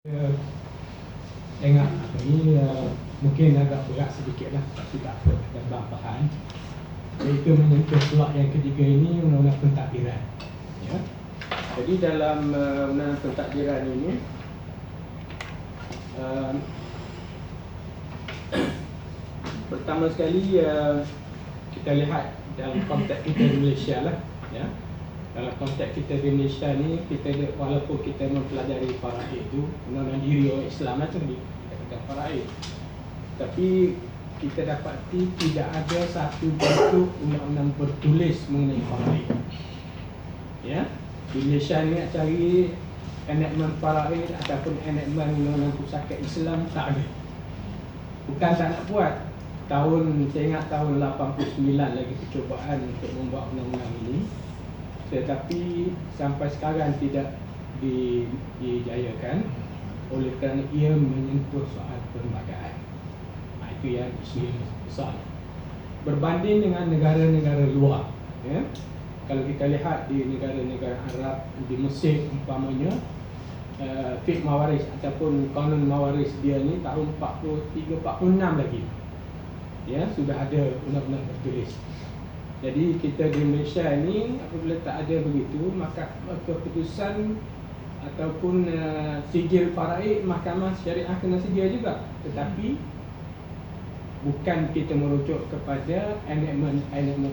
Tengok apa ni mungkin agak berat sedikit lah, tapi tak apa, dalam bahan. Iaitu menyentuh slot yang ketiga ini, undang-undang pentadbiran. Ya. Jadi dalam undang-undang pentadbiran ini pertama sekali kita lihat dalam konteks kita di Malaysia lah, ya. Dalam konteks kita di Malaysia ni, kita walaupun kita mempelajari faraid itu, undang-undang diri orang Islam macam ni, kita kata faraid, tapi kita dapati tidak ada satu bentuk undang-undang bertulis mengenai faraid. Ya, di Malaysia ni nak cari enactment faraid ataupun enactment undang-undang pusaka Islam tak ada. Bukan tak nak buat. Saya ingat tahun 89 lagi percubaan untuk membuat undang-undang ini, tetapi sampai sekarang tidak dijayakan oleh kerana ia menyentuh soal perlembagaan. Itu yang isu besar. Berbanding dengan negara-negara luar, ya. Kalau kita lihat di negara-negara Arab, di Mesir umpamanya, fiqh mawaris ataupun kanun mawaris dia ni tahun 43-46 lagi, ya, sudah ada undang-undang tertulis. Jadi kita di Malaysia ni apabila tak ada begitu, maka keputusan ataupun sijil faraid Mahkamah Syariah kena sedia juga, tetapi bukan kita merujuk kepada enactment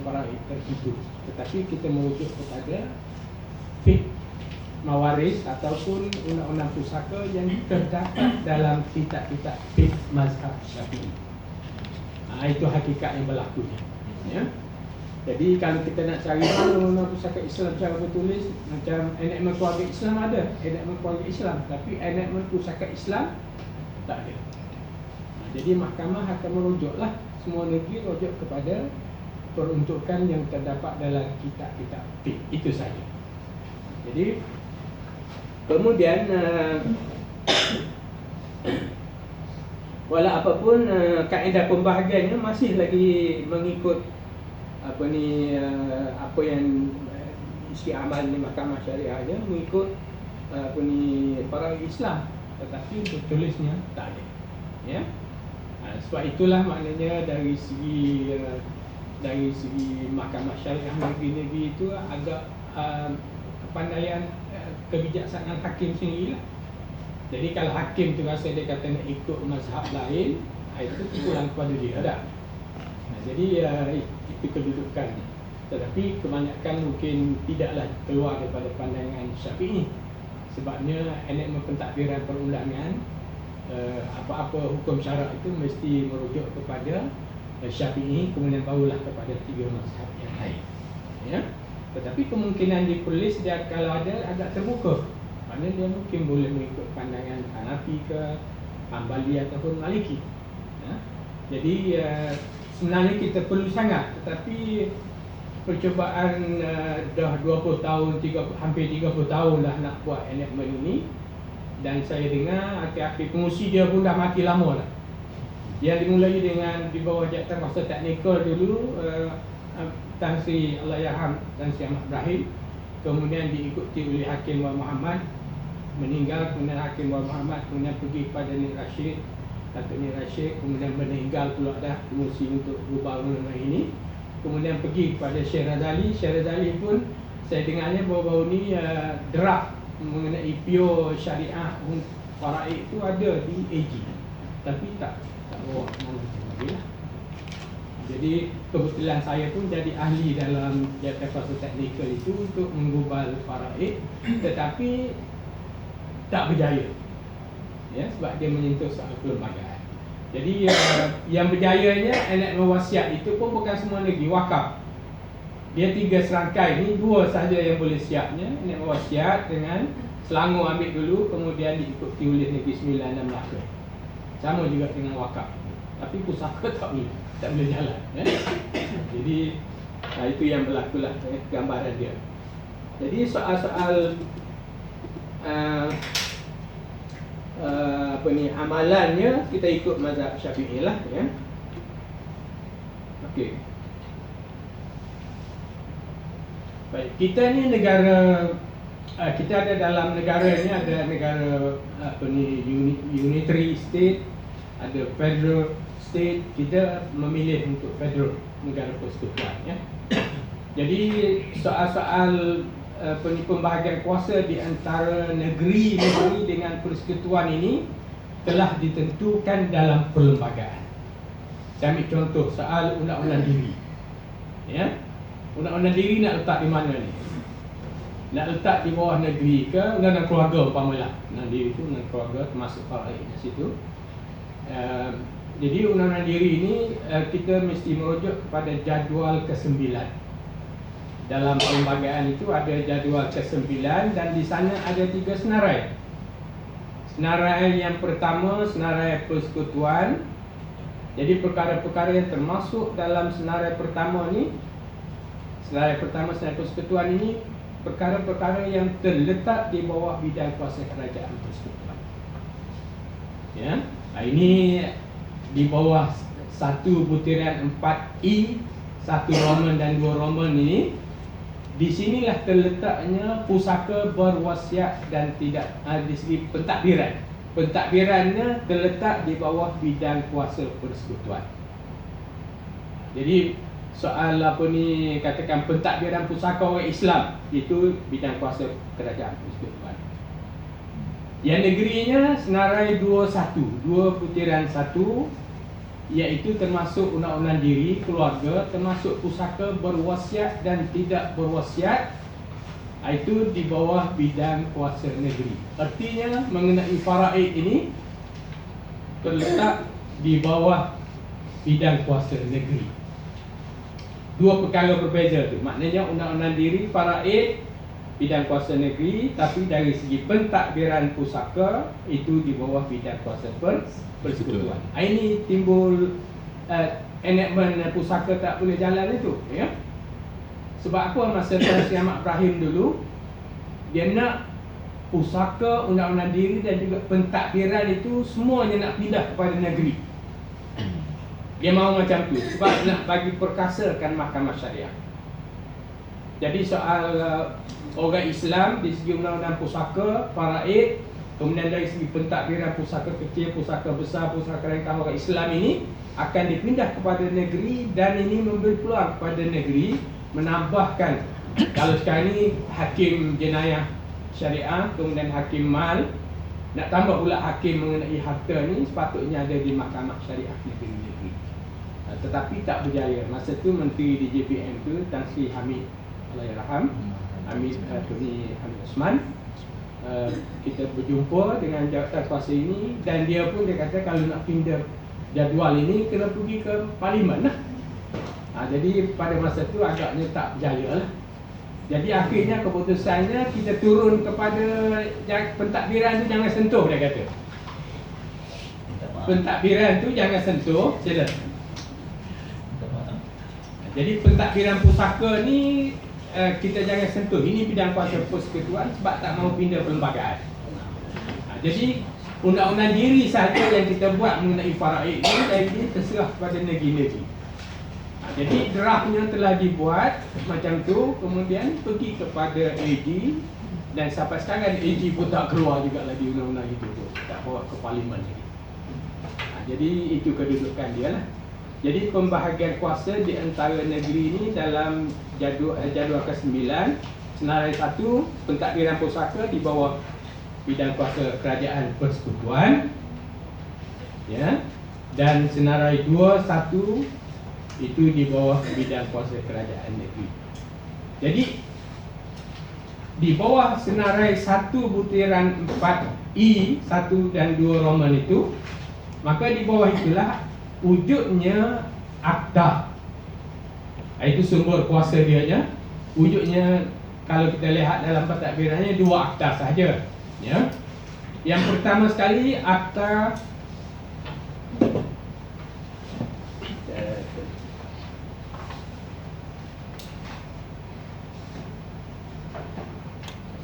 faraid tertentu, tetapi kita merujuk kepada fiqh mawaris ataupun undang-undang pusaka yang terdapat dalam kitab-kitab fiqh mazhab Syafi'i. Itu hakikat yang berlaku, ya. Jadi kalau kita nak cari undang-undang pusaka Islam secara bertulis, macam enactment keluarga Islam ada, enactment keluarga Islam, tapi enactment pusaka Islam tak ada. Jadi mahkamah akan merujuklah, semua negeri rujuk kepada peruntukan yang terdapat dalam kitab-kitab fiqh, itu saja. Jadi kemudian walau apapun kaedah pembahagiannya masih lagi mengikut apa yang isi amal di Mahkamah Syariah dia mengikut faraid Islam, tetapi bertulisnya tak ada, ya. Sebab itulah maknanya dari segi Mahkamah Syariah negeri-negeri itu agak kepandaian kebijaksanaan hakim sendirilah. Jadi kalau hakim tu rasa dia kata nak ikut mazhab lain, itu kurang kepada dia dah. Jadi itu kedudukannya. Tetapi kebanyakan mungkin tidaklah keluar daripada pandangan Syafi'i. Sebabnya enactment pentadbiran perundangan, apa-apa hukum syarak itu mesti merujuk kepada Syafi'i, kemudian barulah kepada tiga mazhab yang lain, ya. Tetapi kemungkinan ditulis dia kalau ada agak terbuka. Maknanya dia mungkin boleh mengikut pandangan Hanafi ke, Hanbali ataupun Maliki, ya. Jadi sebenarnya kita perlu sangat, tetapi percubaan dah 20 tahun, hampir 30 tahun dah nak buat enactment ini. Dan saya dengar akhir-akhir pengusi dia pun dah mati lama lah. Dia dimulai dengan di bawah jawatankuasa teknikal dulu, Tan Sri Allahyarham Tan Sri Ahmad Ibrahim, kemudian diikuti oleh Hakim Wal Muhammad, meninggal, kemudian Hakim Wal Muhammad, kemudian pergi kepada Nik Rashid, Datuk Nik Rashid, kemudian meninggal pula dah pengusi untuk ubah undang-undang ini. Kemudian pergi kepada Syekh Razali. Syekh Razali pun saya dengarnya baru-baru ni draft mengenai pure syariah faraid itu ada di AG, tapi tak bawa mana lagi lah. Jadi kebetulan saya pun jadi ahli dalam jawatankuasa teknikal itu untuk menggubal faraid, tetapi tak berjaya, ya, sebab dia menyentuh soal perlembagaan. Jadi yang berjayanya enactment wasiat itu pun bukan semua negeri wakaf. Dia 3 serangkai ni, 2 sahaja yang boleh siapnya, enactment wasiat dengan Selangor ambil dulu, kemudian diikuti oleh Negeri Sembilan dan Melaka. Sama juga dengan wakaf. Tapi pusaka tak boleh jalan, ya? Jadi itu yang berlakulah, gambaran dia. Jadi soal-soal amalannya kita ikut mazhab Syafi'i lah, ya. Okey. Baik, kita ni negara kita ada dalam negara ni, ada negara unitary state, ada federal state. Kita memilih untuk federal, negara persekutuan, ya. Jadi soal-soal pembahagian kuasa di antara negeri-negeri dengan persekutuan ini telah ditentukan dalam perlembagaan. Saya ambil contoh soal undang-undang diri, ya. Undang-undang diri nak letak di mana ni? Nak letak di bawah negeri ke undang-undang keluarga umpamalah. Undang diri itu undang keluarga termasuk faraid di situ. Jadi undang-undang diri ini kita mesti merujuk kepada jadual ke-9. Dalam perlembagaan itu ada jadual ke-9 dan di sana ada 3 senarai. Senarai yang pertama, senarai persekutuan. Jadi perkara-perkara yang termasuk dalam senarai pertama ni, senarai pertama, senarai persekutuan ini, perkara-perkara yang terletak di bawah bidang kuasa kerajaan persekutuan. Ya, ini di bawah 1 butiran 4I, 1 Roman dan 2 Roman ini. Di sinilah terletaknya pusaka berwasiat dan tidak di segi pentadbiran. Pentadbirannya terletak di bawah bidang kuasa persekutuan. Jadi soal katakan pentadbiran pusaka orang Islam, itu bidang kuasa kerajaan persekutuan. Yang negerinya senarai 21, 2 butiran 1, iaitu termasuk undang-undang diri, keluarga, termasuk pusaka berwasiat dan tidak berwasiat, itu di bawah bidang kuasa negeri. Artinya mengenai faraid ini terletak di bawah bidang kuasa negeri. Dua perkara berbeza tu. Maknanya undang-undang diri, faraid, bidang kuasa negeri, tapi dari segi pentadbiran pusaka itu di bawah bidang kuasa persekutuan. Ini timbul enactment pusaka tak boleh jalan itu, ya. Sebab apa? Masa Tuan Sri Ahmad Ibrahim dulu, dia nak pusaka, undang-undang diri dan juga pentadbiran itu semuanya nak pindah kepada negeri. Dia mahu macam tu sebab nak bagi perkasakan mahkamah syariah. Jadi soal orang Islam di segi undang-undang pusaka, faraid, kemudian dari segi pentadbiran pusaka kecil, pusaka besar, pusaka rangkaian orang Islam ini akan dipindah kepada negeri, dan ini memberi peluang kepada negeri menambahkan. Kalau sekarang ini hakim jenayah syariah, kemudian hakim mal, nak tambah pula hakim mengenai harta ni, sepatutnya ada di mahkamah syariah negeri-negeri. Tetapi tak berjaya. Masa tu Menteri di JPM tu Tan Sri Hamid Allahyarham, Hamid Osman, kita berjumpa dengan jawatan kuasa ini, dan dia pun dia kata kalau nak pindah jadual ini kena pergi ke parlimen lah. Jadi pada masa tu agaknya tak berjaya lah. Jadi akhirnya keputusannya kita turun kepada pentadbiran tu jangan sentuh, dia kata. Pentadbiran tu jangan sentuh, sila. Jadi pentadbiran pusaka ni kita jangan sentuh. Ini bidang kuasa persekutuan sebab tak mahu pindah perlembagaan. Jadi undang-undang diri sahaja yang kita buat mengenai faraid ni, dan ini terserah kepada negeri-negeri. Jadi draftnya telah dibuat macam tu, kemudian pergi kepada AG, dan sampai sekarang AG pun tak keluar juga lagi undang-undang itu tu, tak bawa ke parlimen lagi. Jadi itu kedudukan dia lah. Jadi pembahagian kuasa di antara negeri ini dalam jadual ke-9, senarai 1, pentadbiran pusaka di bawah bidang kuasa kerajaan persekutuan, ya, dan senarai 2, 1 itu di bawah bidang kuasa kerajaan negeri. Jadi di bawah senarai 1 butiran 4I, 1 dan 2 Roman itu, maka di bawah itulah wujudnya akta. Itu sumber kuasa dia. Wujudnya kalau kita lihat dalam pentadbirannya 2 akta saja, ya. Yang pertama sekali akta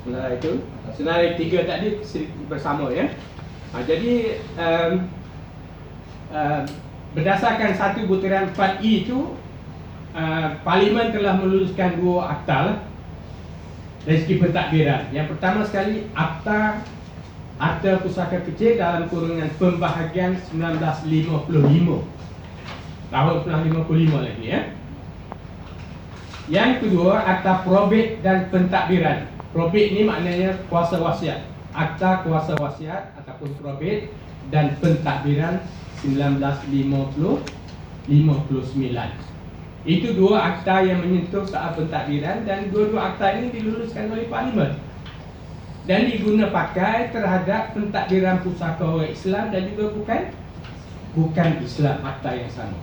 senarai itu, senarai 3 tadi bersama, ya. Jadi berdasarkan 1 butiran 4I itu, parlimen telah meluluskan 2 akta lah. dari segi pentadbiran. Yang pertama sekali, Akta Pusaka Kecil dalam kurungan pembahagian 1955. Tahun 1955 lagi ya. Yang kedua, Akta Probate dan Pentadbiran. Probate ini maknanya kuasa wasiat. Akta kuasa wasiat ataupun probate dan pentadbiran 1959. Itu dua akta yang menyentuh soal pentadbiran, dan dua-dua akta ini diluluskan oleh Parlimen dan diguna pakai terhadap pentadbiran pusaka orang Islam dan juga bukan Islam, akta yang sama.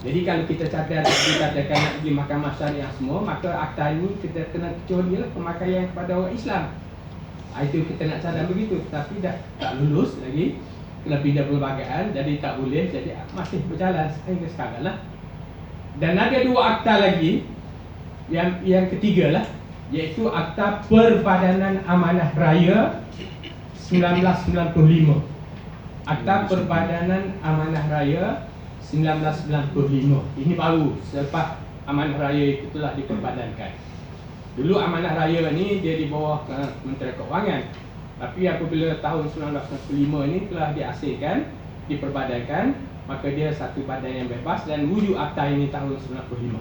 Jadi kalau kita cadar dikatakan nak pergi Mahkamah Syariah semua, maka akta ini kita kena kecuali lah pemakaian kepada orang Islam. Itu kita nak cadar begitu, tapi tak lulus lagi, kena pindah perlembagaan, jadi tak boleh, jadi masih berjalan sehingga sekarang lah. Dan ada dua akta lagi, yang ketiga lah, iaitu Akta Perbadanan Amanah Raya 1995. Akta Perbadanan Amanah Raya 1995. Ini baru selepas Amanah Raya itu telah diperbadankan. Dulu Amanah Raya ni dia di bawah Kementerian Keuangan, tapi apabila tahun 1995 ini telah diasingkan, diperbadankan, maka dia satu badan yang bebas, dan wujud akta ini tahun 1995.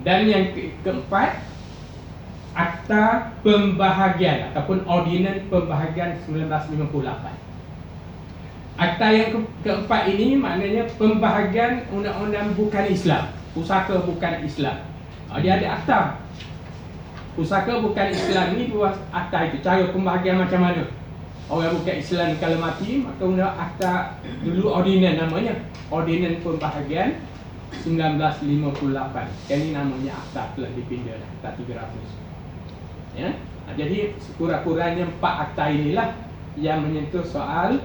Dan yang keempat, Akta Pembahagian ataupun Ordinans Pembahagian 1958. Akta yang keempat ini maknanya pembahagian undang-undang bukan Islam, pusaka bukan Islam. Dia ada akta pusaka bukan Islam ni, dua akta itu. Cara pembahagian macam mana? Orang bukan Islam kalau mati, maka undang akta dulu ordinans namanya, Ordinans Pembahagian 1958. Yang ini namanya akta telah dipindah, akta 300. Ya. Jadi sekurang-kurangnya 4 akta inilah yang menyentuh soal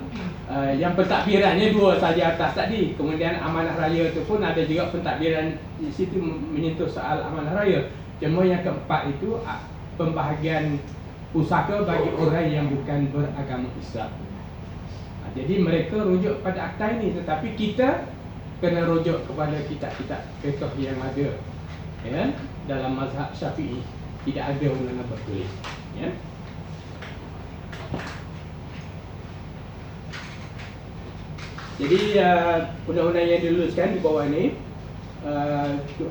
yang pentadbirannya dua saja atas tadi. Kemudian amanah raya itu pun ada juga pentadbiran di situ menyentuh soal amanah raya. Cuma yang keempat itu pembahagian pusaka bagi orang yang bukan beragama Islam. Jadi mereka rujuk pada akta ini, tetapi kita kena rujuk kepada kitab-kitab fiqh yang ada ya, dalam mazhab Syafi'i. Tidak ada undang-undang bertulis ya. Jadi undang-undang yang diluluskan di bawah ini,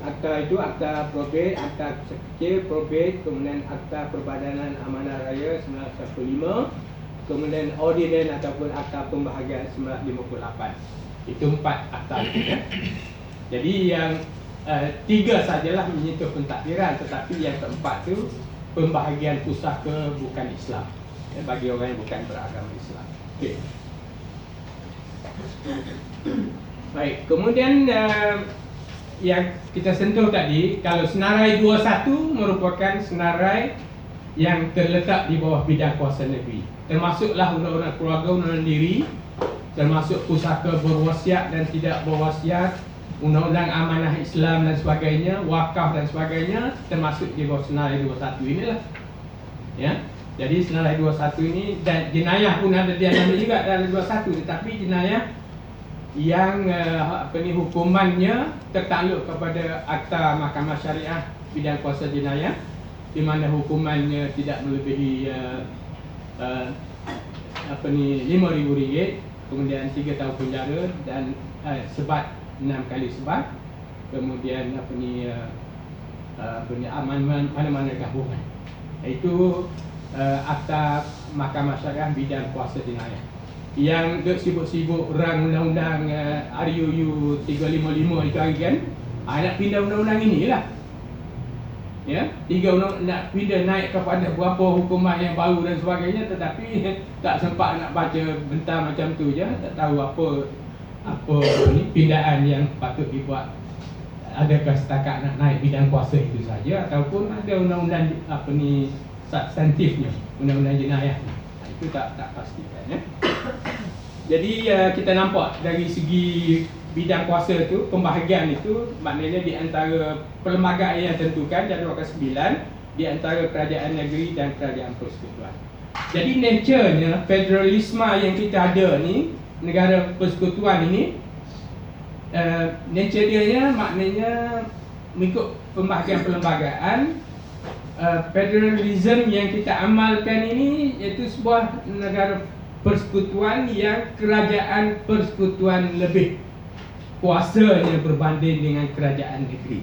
akta itu akta probate, akta kecil probate, kemudian akta perbadanan amanah raya 1945, kemudian ordinans ataupun akta pembahagian 1958. Itu 4 akta itu ya. Jadi yang 3 sajalah menyentuh pentadbiran, tetapi yang keempat itu pembahagian pusaka bukan Islam ya, bagi orang yang bukan beragama Islam. Okey. Baik, kemudian yang kita sentuh tadi, kalau senarai 21 merupakan senarai yang terletak di bawah bidang kuasa negeri, termasuklah undang-undang keluarga, undang-undang diri, termasuk pusaka berwasiat dan tidak berwasiat, undang-undang amanah Islam dan sebagainya, wakaf dan sebagainya, termasuk di bawah senarai 21 inilah ya. Jadi senarai 21 ini, dan jenayah pun ada dia nama juga dalam 21, tetapi jenayah yang hukumannya tertakluk kepada Akta Mahkamah Syariah bidang kuasa jenayah, di mana hukumannya tidak melebihi RM5,000, kemudian 3 tahun penjara dan sebat 6 kali sebat, kemudian mana-mana gabungan. Itu Akta Mahkamah Syariah bidang kuasa jenayah. Yang duk sibuk-sibuk rang undang-undang RUU 355 itu hari kan, nak pindah undang-undang inilah ya, 3 undang nak pindah naik kepada berapa hukuman yang baru dan sebagainya, tetapi tak sempat nak baca bentar macam tu je, tak tahu apa ni pindahan yang patut dibuat. Adakah setakat nak naik bidang kuasa itu saja, ataupun ada undang-undang substantifnya, undang-undang jenayah. Itu tak pastikan ya. Jadi kita nampak dari segi bidang kuasa itu, pembahagian itu maknanya di antara perlembagaan yang tentukan, jadual ke-9, di antara kerajaan negeri dan kerajaan persekutuan. Jadi nature-nya federalisme yang kita ada ni, negara persekutuan ini, nature dia maknanya mengikut pembahagian perlembagaan federalism yang kita amalkan ini iaitu sebuah negara persekutuan yang kerajaan persekutuan lebih kuasanya berbanding dengan kerajaan negeri.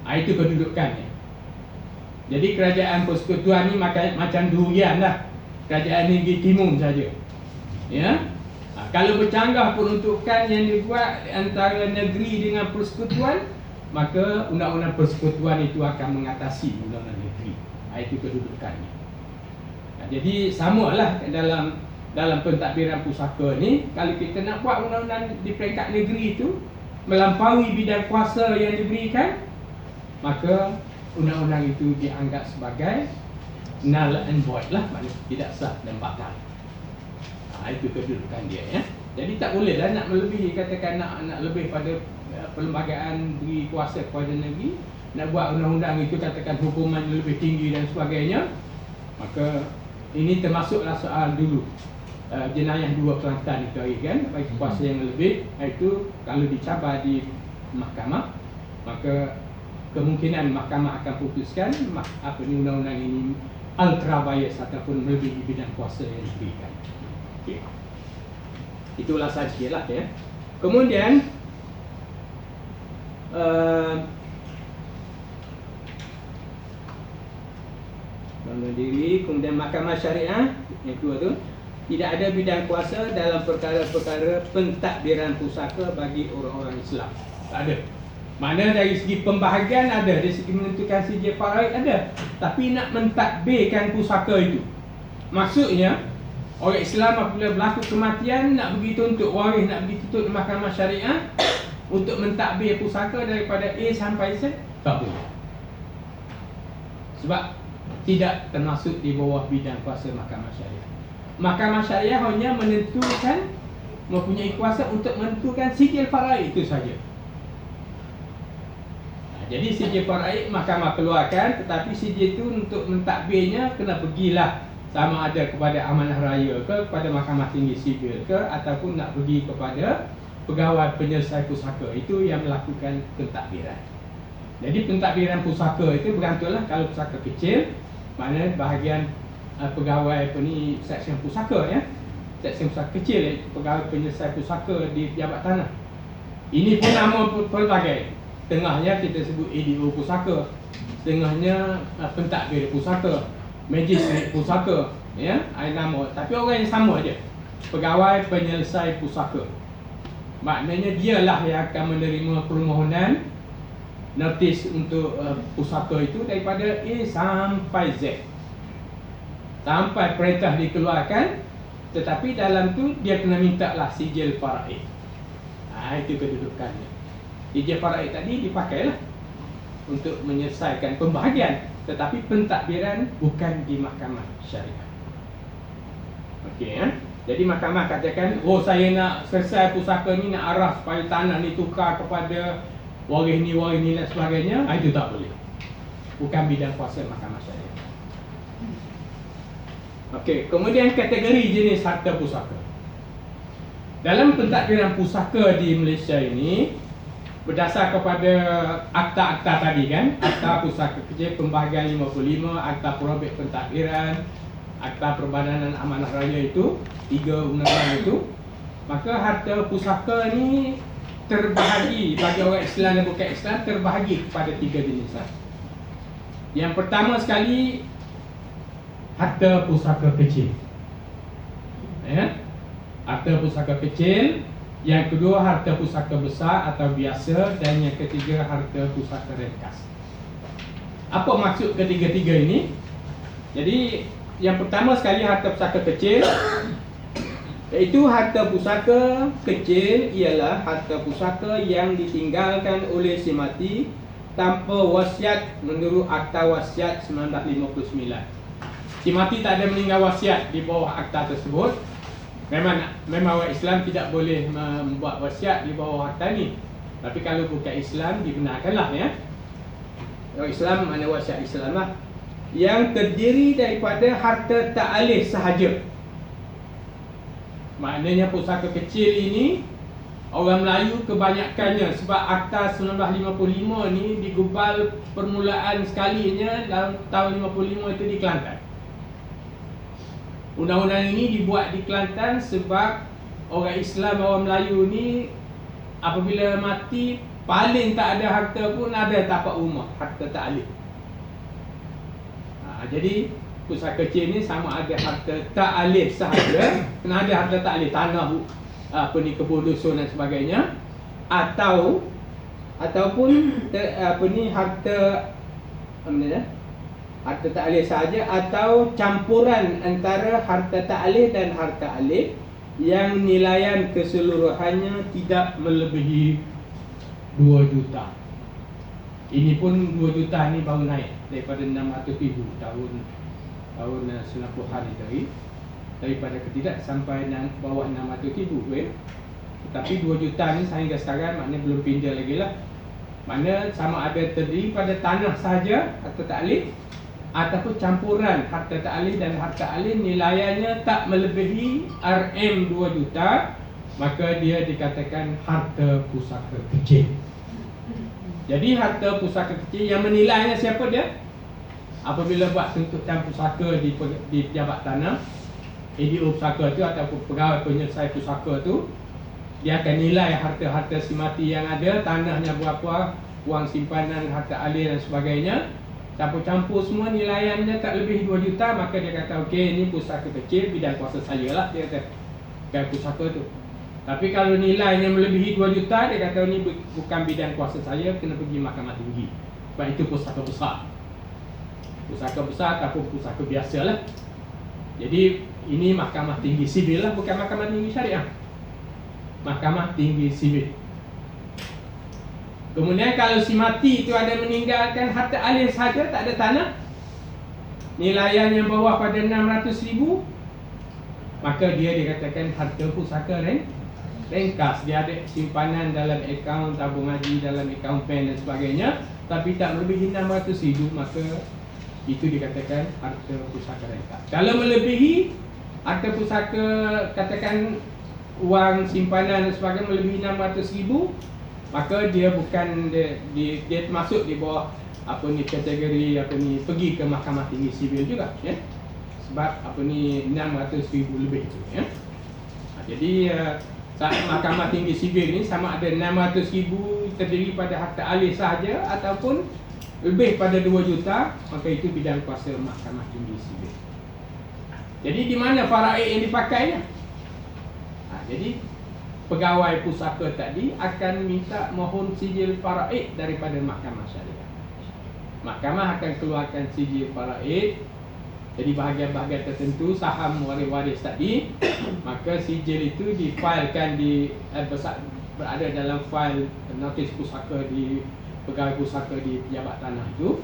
Itu kedudukannya. Jadi kerajaan persekutuan ni macam durian lah. Kerajaan negeri timun saja. Ya. Kalau bercanggah peruntukan yang dibuat antara negeri dengan persekutuan, maka undang-undang persekutuan itu akan mengatasi undang-undang negeri. Itu kedudukannya. Jadi samalah dalam pentadbiran pusaka ni, kalau kita nak buat undang-undang di peringkat negeri itu melampaui bidang kuasa yang diberikan, maka undang-undang itu dianggap sebagai null and void lah, maknanya tidak sah dan batal. Itu kedudukan dia, ya. Jadi tak bolehlah nak melebihi, katakan nak lebih pada perlembagaan beri kuasa kepada negeri, nak buat undang-undang itu katakan hukuman lebih tinggi dan sebagainya. Maka ini termasuklah soal dulu jenayah dua kelangkaan itu kan, bagi kuasa yang lebih. Itu kalau dicabar di mahkamah, maka kemungkinan mahkamah akan putuskan undang-undang ini ultra bias ataupun melebihi bidang kuasa yang diberikan. Okay. Itulah sajalah, ya. Kemudian bangun diri, kemudian mahkamah syariah yang kedua tu, tidak ada bidang kuasa dalam perkara-perkara pentadbiran pusaka bagi orang-orang Islam. Tak ada. Mana dari segi pembahagian ada, dari segi menentukan sijil faraid ada, tapi nak mentadbirkan pusaka itu, maksudnya orang Islam apabila berlaku kematian nak pergi tuntut waris, nak pergi tuntut di mahkamah syariah untuk mentadbir pusaka daripada A sampai Z, tak boleh. Sebab tidak termasuk di bawah bidang kuasa mahkamah syariah. Mahkamah syariah hanya menentukan, mempunyai kuasa untuk menentukan sijil faraid itu saja. Jadi sijil faraid mahkamah keluarkan, tetapi sijil itu untuk mentadbirnya kena pergilah, sama ada kepada amanah raya ke, kepada mahkamah tinggi sivil ke, ataupun nak pergi kepada pegawai penyelesai pusaka, itu yang melakukan pentadbiran. Jadi pentadbiran pusaka itu bergantunglah, kalau pusaka kecil, mana bahagian pegawai seksyen pusaka, ya. Seksyen pusaka kecil, iaitu pegawai penyelesai pusaka di pejabat tanah. Ini pun nama pelbagai. Tengahnya kita sebut ADO pusaka, setengahnya pentadbir pusaka, magistrate pusaka, ya, nama. Tapi orang yang sama aja, pegawai penyelesai pusaka. Maknanya dialah yang akan menerima permohonan notis untuk pusaka itu daripada A sampai Z, sampai perintah dikeluarkan. Tetapi dalam tu dia kena minta lah sijil faraid. Itu kedudukannya. Sijil faraid tadi dipakailah untuk menyelesaikan pembahagian, tetapi pentadbiran bukan di mahkamah syariah. Okey, ya. Jadi mahkamah katakan, oh saya nak selesai pusaka ni, nak arah supaya tanah ni tukar kepada waris ni dan sebagainya. Itu tak boleh. Bukan bidang kuasa mahkamah syariah. Okey, kemudian kategori jenis harta pusaka. Dalam pentadbiran pusaka di Malaysia ini, berdasar kepada akta-akta tadi kan, akta pusaka kecil pembahagian 55, akta probit pentadbiran, akta perbadanan amanah raya, itu 3 undang-undang itu, maka harta pusaka ni terbahagi bagi orang Islam dan bukan Islam, terbahagi kepada 3 jenis. Yang pertama sekali, harta pusaka kecil, ya. Harta pusaka kecil. Yang kedua, harta pusaka besar atau biasa. Dan yang ketiga, harta pusaka ringkas. Apa maksud ketiga-tiga ini? Jadi yang pertama sekali, harta pusaka kecil, iaitu harta pusaka kecil ialah harta pusaka yang ditinggalkan oleh si mati tanpa wasiat menurut Akta Wasiat 1959. Si mati tak ada meninggal wasiat di bawah akta tersebut. Memang orang Islam tidak boleh membuat wasiat di bawah akta ni. Tapi kalau bukan Islam, dibenarkanlah, ya. Orang Islam mana wasiat Islam lah, yang terdiri daripada harta ta'alih sahaja. Maknanya pusaka kecil ini Orang Melayu kebanyakannya, sebab Akta 1955 ni digubal permulaan sekalinya dalam tahun 55 itu di Kelantan. Undang-undang ini dibuat di Kelantan sebab orang Islam, orang Melayu ni apabila mati paling tak ada harta pun ada tapak rumah, harta ta'lif. Jadi pusaka kecil ni sama ada harta ta'lif sahaja, kena ada harta ta'lif, tanah, kebun dusun dan sebagainya, ataupun harta harta ta'lif sahaja, atau campuran antara harta ta'lif dan harta alif yang nilaian keseluruhannya tidak melebihi 2 juta. Ini pun 2 juta ni baru naik daripada 600,000 tahun 90-an tadi. Daripada ketidak sampai bawah 600,000 Tetapi 2 juta ni sehingga sekarang maknanya belum pindah lagi lah. Mana sama ada terdiri pada tanah sahaja harta ta'lif, ataupun campuran harta ta'lif dan harta alif nilaiannya tak melebihi RM 2 juta, maka dia dikatakan harta pusaka kecil. Jadi harta pusaka kecil yang menilainya siapa dia? Apabila buat tuntutan pusaka di pejabat tanah, ADO pusaka tu ataupun pegawai penyelesai pusaka tu, dia akan nilai harta-harta si mati yang ada, tanahnya berapa, wang simpanan, harta alih dan sebagainya, campur-campur semua nilaiannya tak lebih 2 juta, maka dia kata okey, ini pusaka kecil, bidang kuasa saya lah, dia kata kan pusaka tu. Tapi kalau nilainya melebihi 2 juta, dia kata ini bukan bidang kuasa saya, kena pergi mahkamah tinggi. Sebab itu pusaka besar. Pusaka besar ataupun pusaka biasa lah. Jadi ini mahkamah tinggi sivil lah, bukan mahkamah tinggi syariah. Mahkamah tinggi sivil. Kemudian kalau si mati itu ada meninggalkan harta alif saja, tak ada tanah, nilaiannya bawah pada 600,000, maka dia dikatakan harta pusaka ringkas. Dia ada simpanan dalam akaun tabung haji, dalam akaun pen dan sebagainya, tapi tak melebihi 600,000, maka itu dikatakan harta pusaka ringkas. Kalau melebihi harta pusaka, katakan wang simpanan dan sebagainya melebihi 600,000, maka dia bukan dia masuk di bawah kategori pergi ke mahkamah tinggi sivil juga, ya. Sebab 600,000 lebih tu, ya. Jadi mahkamah tinggi sivil ni sama ada 600,000 terdiri pada harta alih sahaja ataupun lebih pada 2 juta, maka itu bidang kuasa mahkamah tinggi sivil. Jadi di mana faraid yang dipakainya? Jadi pegawai pusaka tadi akan minta mohon sijil faraid daripada mahkamah syariah. Mahkamah akan keluarkan sijil faraid. Jadi bahagian-bahagian tertentu saham waris-waris tadi, maka sijil itu difailkan berada dalam fail notis pusaka di pegawai pusaka di pejabat tanah itu.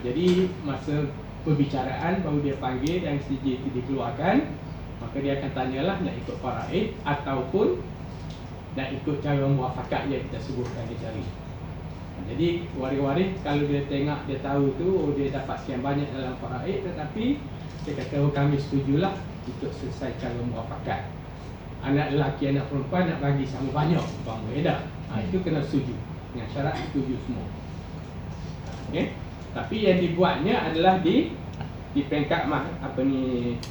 Jadi masa perbicaraan baru dia panggil dan sijil itu dikeluarkan, maka dia akan tanyalah nak ikut faraid ataupun nak ikut cara muafakat yang kita sebutkan dia cari. Jadi waris-waris kalau dia tengok, dia tahu tu dia dapat sekian banyak dalam faraid, tetapi dia kata kami setujulah untuk selesai cara muafakat. Anak lelaki, anak perempuan nak bagi sama banyak, umpama dah. Itu kena setuju dengan syarat setuju semua. Okey. Tapi yang dibuatnya adalah di peringkat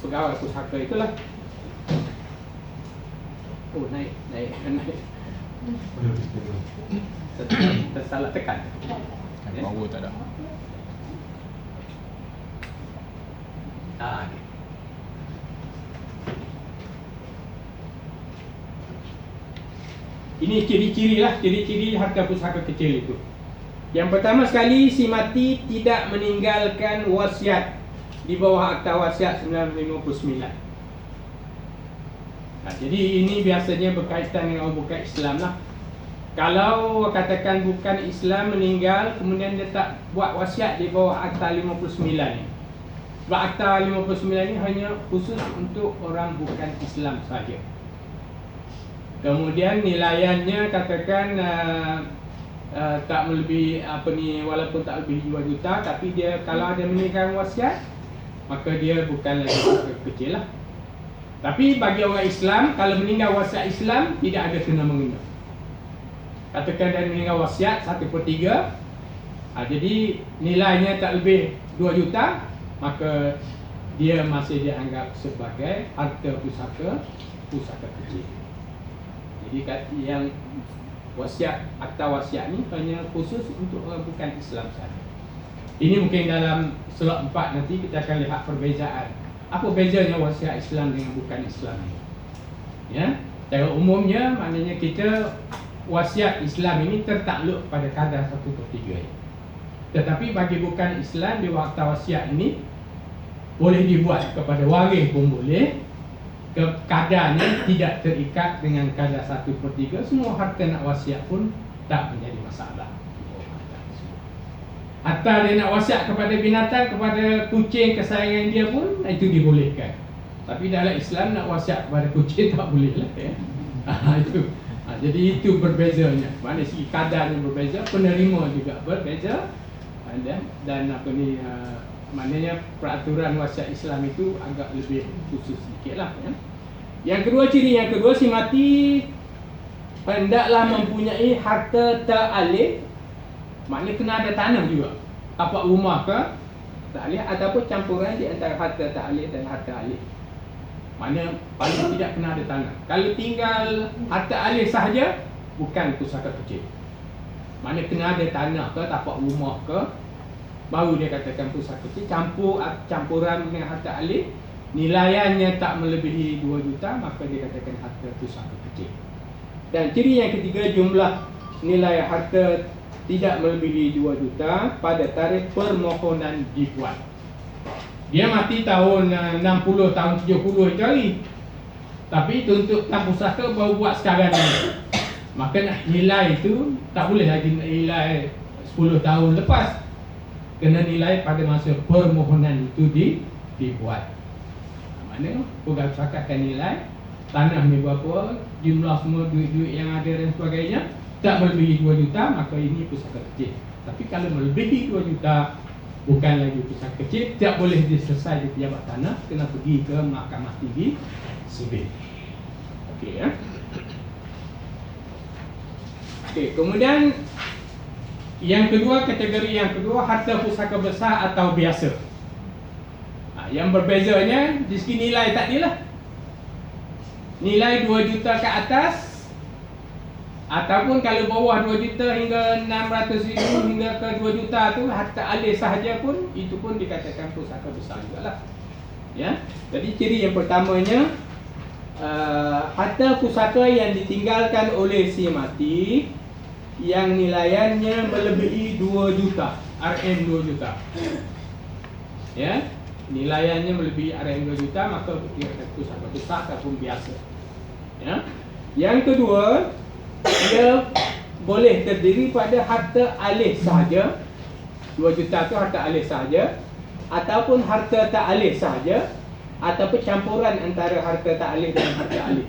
pegawai pusaka itulah. Oh, naik. Tersalah tekan. Power tak ada. Okay. Ini ciri-ciri harta pusaka kecil itu. Yang pertama sekali, si mati tidak meninggalkan wasiat di bawah Akta Wasiat 1959. Jadi ini biasanya berkaitan dengan orang bukan Islam lah. Kalau katakan bukan Islam meninggal, kemudian dia tak buat wasiat di bawah Akta 59 ni. Sebab Akta 59 ni hanya khusus untuk orang bukan Islam saja. Kemudian nilaiannya katakan tak melebihi walaupun tak lebih 2 juta, tapi dia kalau ada meninggalkan wasiat, maka dia bukan lagi kecil lah. Tapi bagi orang Islam, kalau meninggal wasiat Islam, tidak ada kena mengena. Katakan dia meninggal wasiat 1/3, jadi nilainya tak lebih 2 juta, maka dia masih dianggap sebagai harta pusaka kecil. Jadi yang wasiat atau wasiat ni hanya khusus untuk orang bukan Islam sahaja. Ini mungkin dalam slot 4 nanti kita akan lihat perbezaan. Apa bezanya wasiat Islam dengan bukan Islam ini? Ya, secara umumnya maknanya kita wasiat Islam ini tertakluk pada kadar 1/3. Tetapi bagi bukan Islam, di waktu wasiat ini boleh dibuat kepada waris pun boleh. Kadarnya tidak terikat dengan kadar 1/3. Semua harta nak wasiat pun tak menjadi masalah. Atau dia nak wasiat kepada binatang, kepada kucing kesayangan dia pun, itu dibolehkan. Tapi dalam Islam nak wasiat kepada kucing tak boleh lah, ya. Jadi itu berbezanya. Mana segi kadarnya berbeza, penerima juga berbeza. Dan apa ni, maknanya peraturan wasiat Islam itu agak lebih khusus sedikit lah, ya. Yang kedua, ciri yang kedua, si mati hendaklah mempunyai harta ta'alih. Maknanya kena ada tanah juga, tapak rumah ke ta'alih, ataupun campuran di antara harta ta'alih dan harta alih. Maknanya paling tidak kena ada tanah. Kalau tinggal harta alih sahaja, bukan pusaka kecil. Maknanya kena ada tanah ke, tapak rumah ke, baru dia katakan pusaka kecil. Campuran dengan harta alih, nilaiannya tak melebihi 2 juta, maka dia katakan harta pusaka kecil. Dan ciri yang ketiga, jumlah nilai harta tidak melebihi 2 juta pada tarikh permohonan dibuat. Dia mati tahun 60, tahun 70 itu hari. Tapi tuntutan pusaka baru buat sekarang ni. Maka nak nilai itu tak boleh lagi nilai 10 tahun lepas. Kena nilai pada masa permohonan itu dibuat. Mana pegang pusaka akan nilai tanah ni berapa, jumlah semua duit-duit yang ada dan sebagainya. Tak melebihi 2 juta, maka ini pusaka kecil. Tapi kalau melebihi 2 juta, bukan lagi pusaka kecil, tak boleh diselesai di pejabat tanah, kena pergi ke mahkamah tinggi sivil. Okey, ya. Okey, kemudian yang kedua, kategori yang kedua, harta pusaka besar atau biasa. Yang berbezanya di segi nilai tadi lah. Nilai 2 juta ke atas, ataupun kalau bawah 2 juta hingga 600,000 hingga ke 2 juta tu, harta alih sahaja pun, itu pun dikatakan pusaka besar jugalah. Ya. Jadi ciri yang pertamanya, harta pusaka yang ditinggalkan oleh si mati yang nilaiannya melebihi 2 juta, RM 2 juta. Ya, nilaiannya melebihi RM 2 juta, maka dikatakan pusaka besar ataupun biasa. Ya. Yang kedua, dia boleh terdiri pada harta alih sahaja. 2 juta tu harta alih sahaja, ataupun harta tak alih sahaja, ataupun campuran antara harta tak alih dan harta alih.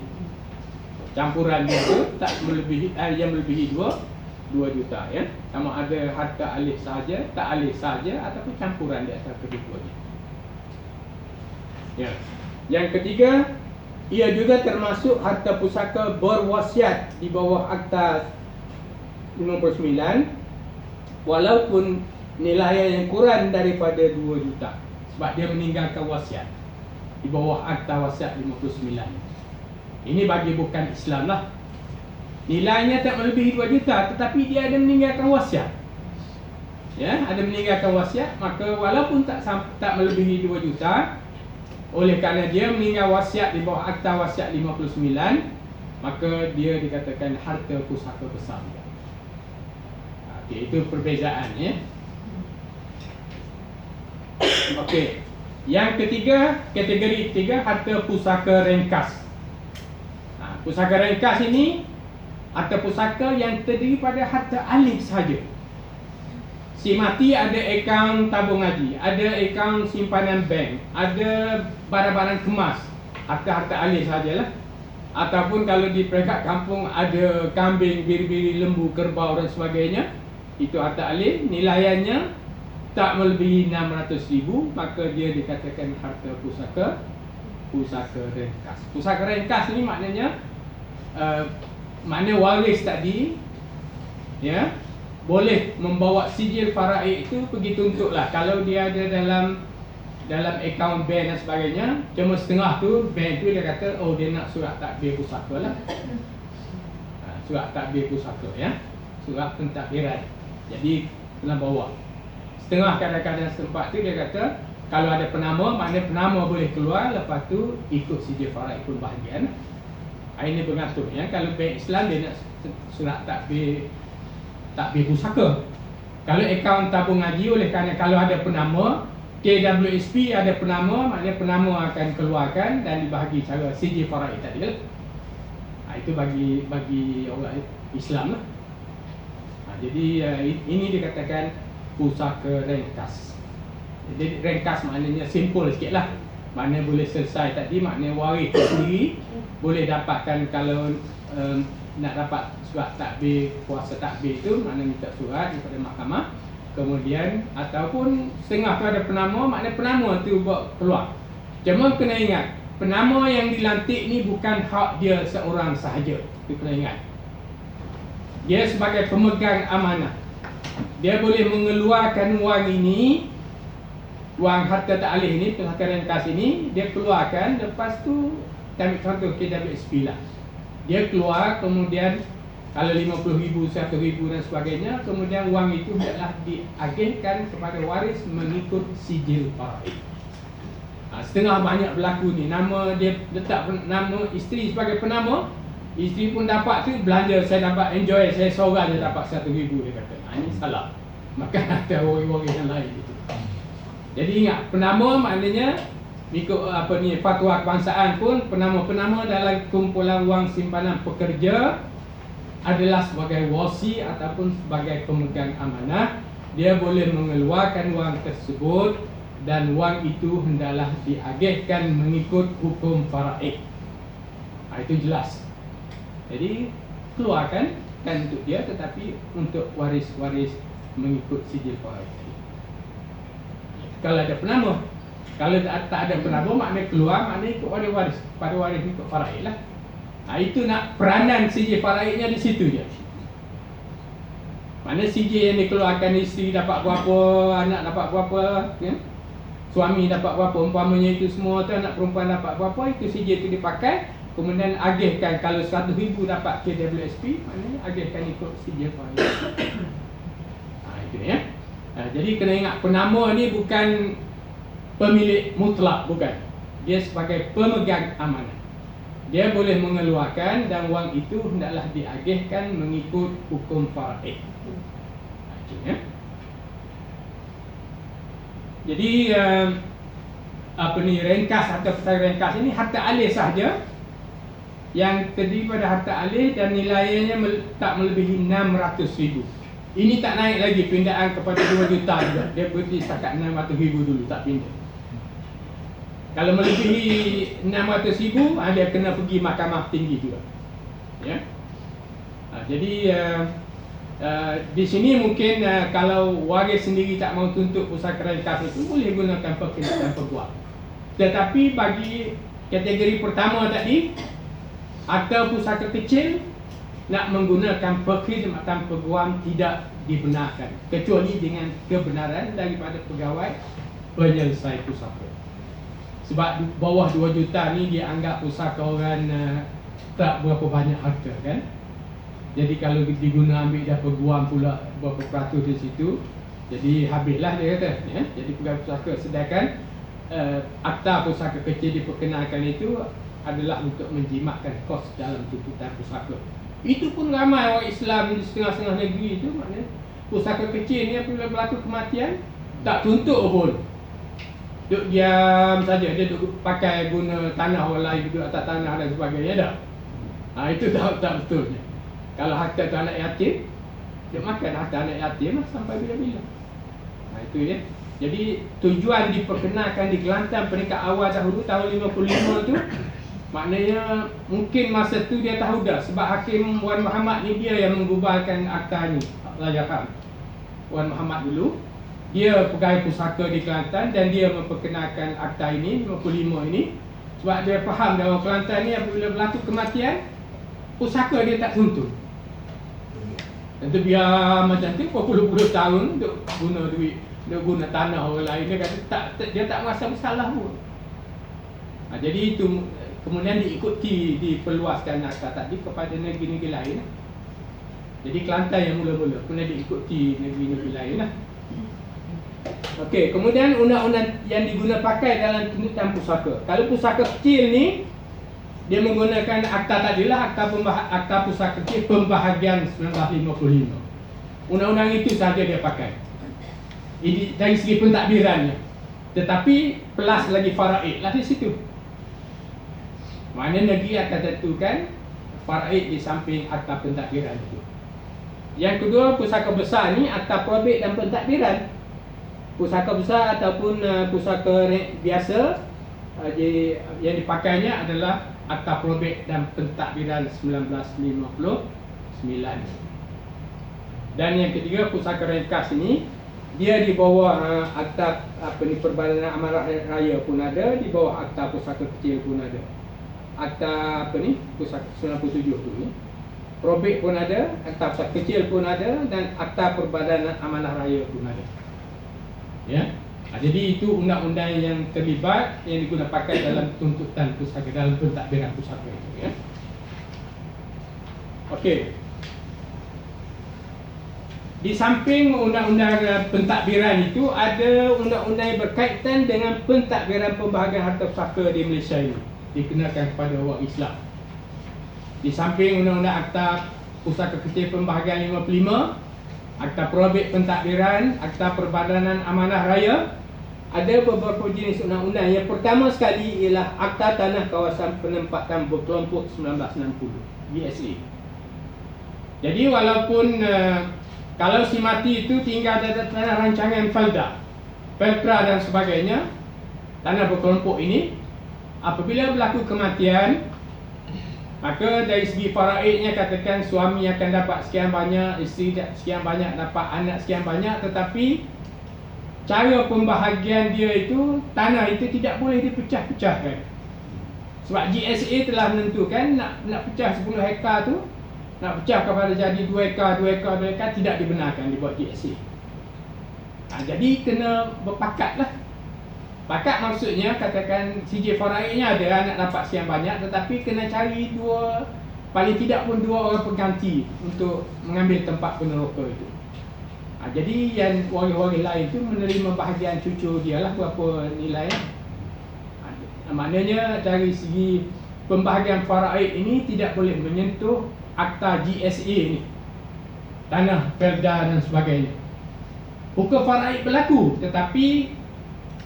Campuran dia tu tak melebihi, yang melebihi 2 juta, ya. Sama ada harta alih sahaja, tak alih sahaja, ataupun campuran di antara kedua-duanya. Ya. Yang ketiga, ia juga termasuk harta pusaka berwasiat di bawah Akta 59, walaupun nilai yang kurang daripada 2 juta, sebab dia meninggalkan wasiat di bawah Akta Wasiat 59. Ini bagi bukan Islam lah. Nilainya tak melebihi 2 juta, tetapi dia ada meninggalkan wasiat. Ya, ada meninggalkan wasiat, maka walaupun tak melebihi 2 juta, oleh kerana dia meninggal wasiat di bawah Akta Wasiat 59, maka dia dikatakan harta pusaka besar. Okey, itu perbezaan, ya. Okey. Yang ketiga, kategori ketiga, harta pusaka ringkas. Pusaka ringkas ini harta pusaka yang terdiri pada harta alih sahaja. Si mati ada akaun tabung haji, ada akaun simpanan bank, ada barang-barang kemas, harta-harta alih sajalah. Ataupun kalau di peringkat kampung ada kambing, biri-biri, lembu, kerbau dan sebagainya, itu harta alih, nilaiannya tak melebihi 600,000, maka dia dikatakan harta pusaka pusaka ringkas. Pusaka ringkas ni maknanya makna waris tadi ya boleh membawa sijil faraid itu pergi tuntutlah. Kalau dia ada dalam akaun bank dan sebagainya, cuma setengah tu bank tu dia kata oh dia nak surat takbir pusaka lah. Surat takbir pusaka ya. Surat pentadbiran. Jadi kena bawa. Setengah kadang-kadang setempat tu dia kata kalau ada penama, maknanya penama boleh keluar, lepas tu ikut sijil faraid pun bahagian. Ini bergantung ya. Kalau bank Islam dia nak surat takbir pusaka. Kalau akaun tabung haji, oleh kerana kalau ada penama, KWSP ada penama, maknanya penama akan keluarkan dan dibahagi cara sijil faraid tadi lah. Itu bagi orang Islam lah. Jadi ini dikatakan pusaka ringkas. Jadi ringkas maknanya simple sikit lah. Maknanya boleh selesai tadi, maknanya waris sendiri boleh dapatkan. Kalau nak dapat surat takbir, kuasa takbir itu, maknanya minta surat daripada mahkamah. Kemudian ataupun setengah tu ada penama, maknanya penama tu buat keluar. Cuma kena ingat, penama yang dilantik ni bukan hak dia seorang sahaja. Itu kena ingat. Dia sebagai pemegang amanah. Dia boleh mengeluarkan wang ini, wang harta tak alih ini, pusaka ringkas ini, dia keluarkan. Lepas tu, ambil contoh KWSP lah. Dia keluar, kemudian kalau 50,000, 100,000 dan sebagainya, kemudian wang itu hendaklah diagihkan kepada waris mengikut sijil faraid. Setengah banyak berlaku ni. Nama dia letak nama isteri sebagai penama. Isteri pun dapat tu belanja, saya dapat enjoy, saya seorang je dapat 100,000 dia kata. Ini salah. Maka ada orang-orang yang lain itu. Jadi ingat, penama maknanya ikut fatwa kebangsaan pun, penama-penama dalam kumpulan wang simpanan pekerja adalah sebagai wasi ataupun sebagai pemegang amanah. Dia boleh mengeluarkan wang tersebut dan wang itu hendaklah diagihkan mengikut hukum faraid. Itu jelas. Jadi keluarkan kan untuk dia, tetapi untuk waris-waris mengikut sijil faraid. Kalau ada penama, kalau tak ada penama, maknanya keluar, maknanya ikut waris, pada waris ikut faraid lah. Itu nak peranan sijil faraidnya di situ je. Mana sijil yang dikeluarkan, isteri dapat berapa, anak dapat berapa, ya? Suami dapat berapa, umpamanya itu semua tu, anak perempuan dapat berapa, itu sijil itu dipakai. Kemudian agihkan, kalau 100,000 dapat KWSP, maknanya agihkan ikut sijil faraid. Itu ya. Jadi kena ingat, penama ni bukan pemilik mutlak, bukan. Dia sebagai pemegang amanah. Dia boleh mengeluarkan dan wang itu hendaklah diagihkan mengikut hukum faraid. Ya. Jadi ringkas atau pusaka ringkas ini harta alih sahaja yang terdiri pada harta alih dan nilainya tak melebihi 600,000. Ini tak naik lagi pindaan kepada 2 juta juga. Dia berhenti setakat 600,000 dulu, tak pindah. Kalau melebihi 600,000, dia kena pergi mahkamah tinggi juga. Ya. Jadi di sini mungkin kalau waris sendiri tak mau tuntut pusaka ringkas itu, boleh gunakan perkhidmatan peguam. Tetapi bagi kategori pertama tadi, atau pusaka kecil, nak menggunakan perkhidmatan peguam tidak dibenarkan, kecuali dengan kebenaran daripada pegawai penyelesai pusaka. Sebab bawah 2 juta ni dia anggap pusaka orang tak berapa banyak harta kan. Jadi kalau diguna ambil dah peguam pula berapa peratus di situ, jadi habislah dia kata ya. Jadi pegawai pusaka, sedangkan akta pusaka kecil diperkenalkan itu adalah untuk menjimatkan kos dalam tuntutan pusaka. Itu pun ramai orang Islam di setengah-setengah negeri itu, maknanya pusaka kecil ni apabila berlaku kematian tak tuntut pun. Duk diam saja, dia duk pakai guna tanah orang lain, duduk atas tanah dan sebagainya dah. Itu tak betulnya. Kalau harta tu anak yatim, dia makan harta anak yatim lah sampai bila-bila. Itu ya. Jadi tujuan diperkenalkan di Kelantan peringkat awal dahulu tahun 55 tu, maknanya mungkin masa tu dia tahu dah, sebab Hakim Wan Muhammad ni dia yang menggubahkan akta ni, Rajaham Wan Muhammad dulu. Dia pegawai pusaka di Kelantan dan dia memperkenalkan akta ini 55 ini. Sebab dia faham dalam Kelantan ni apabila berlaku kematian, pusaka dia tak tuntut. Nanti biar macam tu berpuluh-puluh tahun untuk guna duit, dia guna tanah orang lain, dia kata dia tak merasa bersalah pun. Jadi itu kemudian diikuti, diperluaskan akta tadi kepada negeri-negeri lain. Jadi Kelantan yang mula-mula, kemudian diikuti negeri-negeri lain lah. Okey, kemudian undang-undang yang diguna pakai dalam tuntutan pusaka. Kalau pusaka kecil ni, dia menggunakan akta tadilah, akta pusaka kecil pembahagian 1955. Undang-undang itu sahaja dia pakai. Ini dari segi pentadbirannya. Tetapi plus lagi faraid lah di situ. Mana negeri akan tentukan faraid di samping akta pentadbiran itu. Yang kedua, pusaka besar ni akta probate dan pentadbiran. Pusaka besar ataupun pusaka biasa yang dipakainya adalah akta probate dan pentadbiran 1959. Dan yang ketiga, pusaka ringkas ini dia di bawah akta Perbadanan Amanah Raya pun ada, di bawah akta pusaka kecil pun ada. Akta pusaka 97 tu ni. Probate pun ada, akta pusaka kecil pun ada, dan akta Perbadanan Amanah Raya pun ada. Ya. Jadi itu undang-undang yang terlibat yang digunakan pakai dalam tuntutan pusaka, dalam pentadbiran pusaka itu, ya. Okey. Di samping undang-undang pentadbiran itu, ada undang-undang yang berkaitan dengan pentadbiran pembahagian harta pusaka di Malaysia ini, dikenakan kepada orang Islam. Di samping undang-undang akta pusaka kecil pembahagian 55, akta probate pentadbiran, akta Perbadanan Amanah Raya, ada beberapa jenis undang-undang. Yang pertama sekali ialah Akta Tanah Kawasan Penempatan Berkelompok 1960, GSA. Jadi walaupun kalau si mati itu tinggal di tanah rancangan Felda, Peltra dan sebagainya, tanah berkelompok ini, apabila berlaku kematian, maka dari segi faraidnya katakan suami akan dapat sekian banyak, isteri sekian banyak, dapat anak sekian banyak, tetapi cara pembahagian dia itu, tanah itu tidak boleh dipecah-pecahkan. Sebab GSA telah menentukan nak pecah 10 hektar tu, nak pecah kepada jadi 2 hektar, 2 hektar, 2 hektar, tidak dibenarkan dibuat GSA. Jadi kena berpakat lah. Pakat maksudnya katakan CJ faraidnya ada nak dapat sekian banyak, tetapi kena cari paling tidak pun 2 orang pengganti untuk mengambil tempat peneroka itu. Jadi yang waris-waris lain itu menerima bahagian cucu dia lah berapa nilai. Maknanya dari segi pembahagian faraid ini tidak boleh menyentuh akta GSA ni, tanah, perda dan sebagainya. Hukum faraid berlaku, tetapi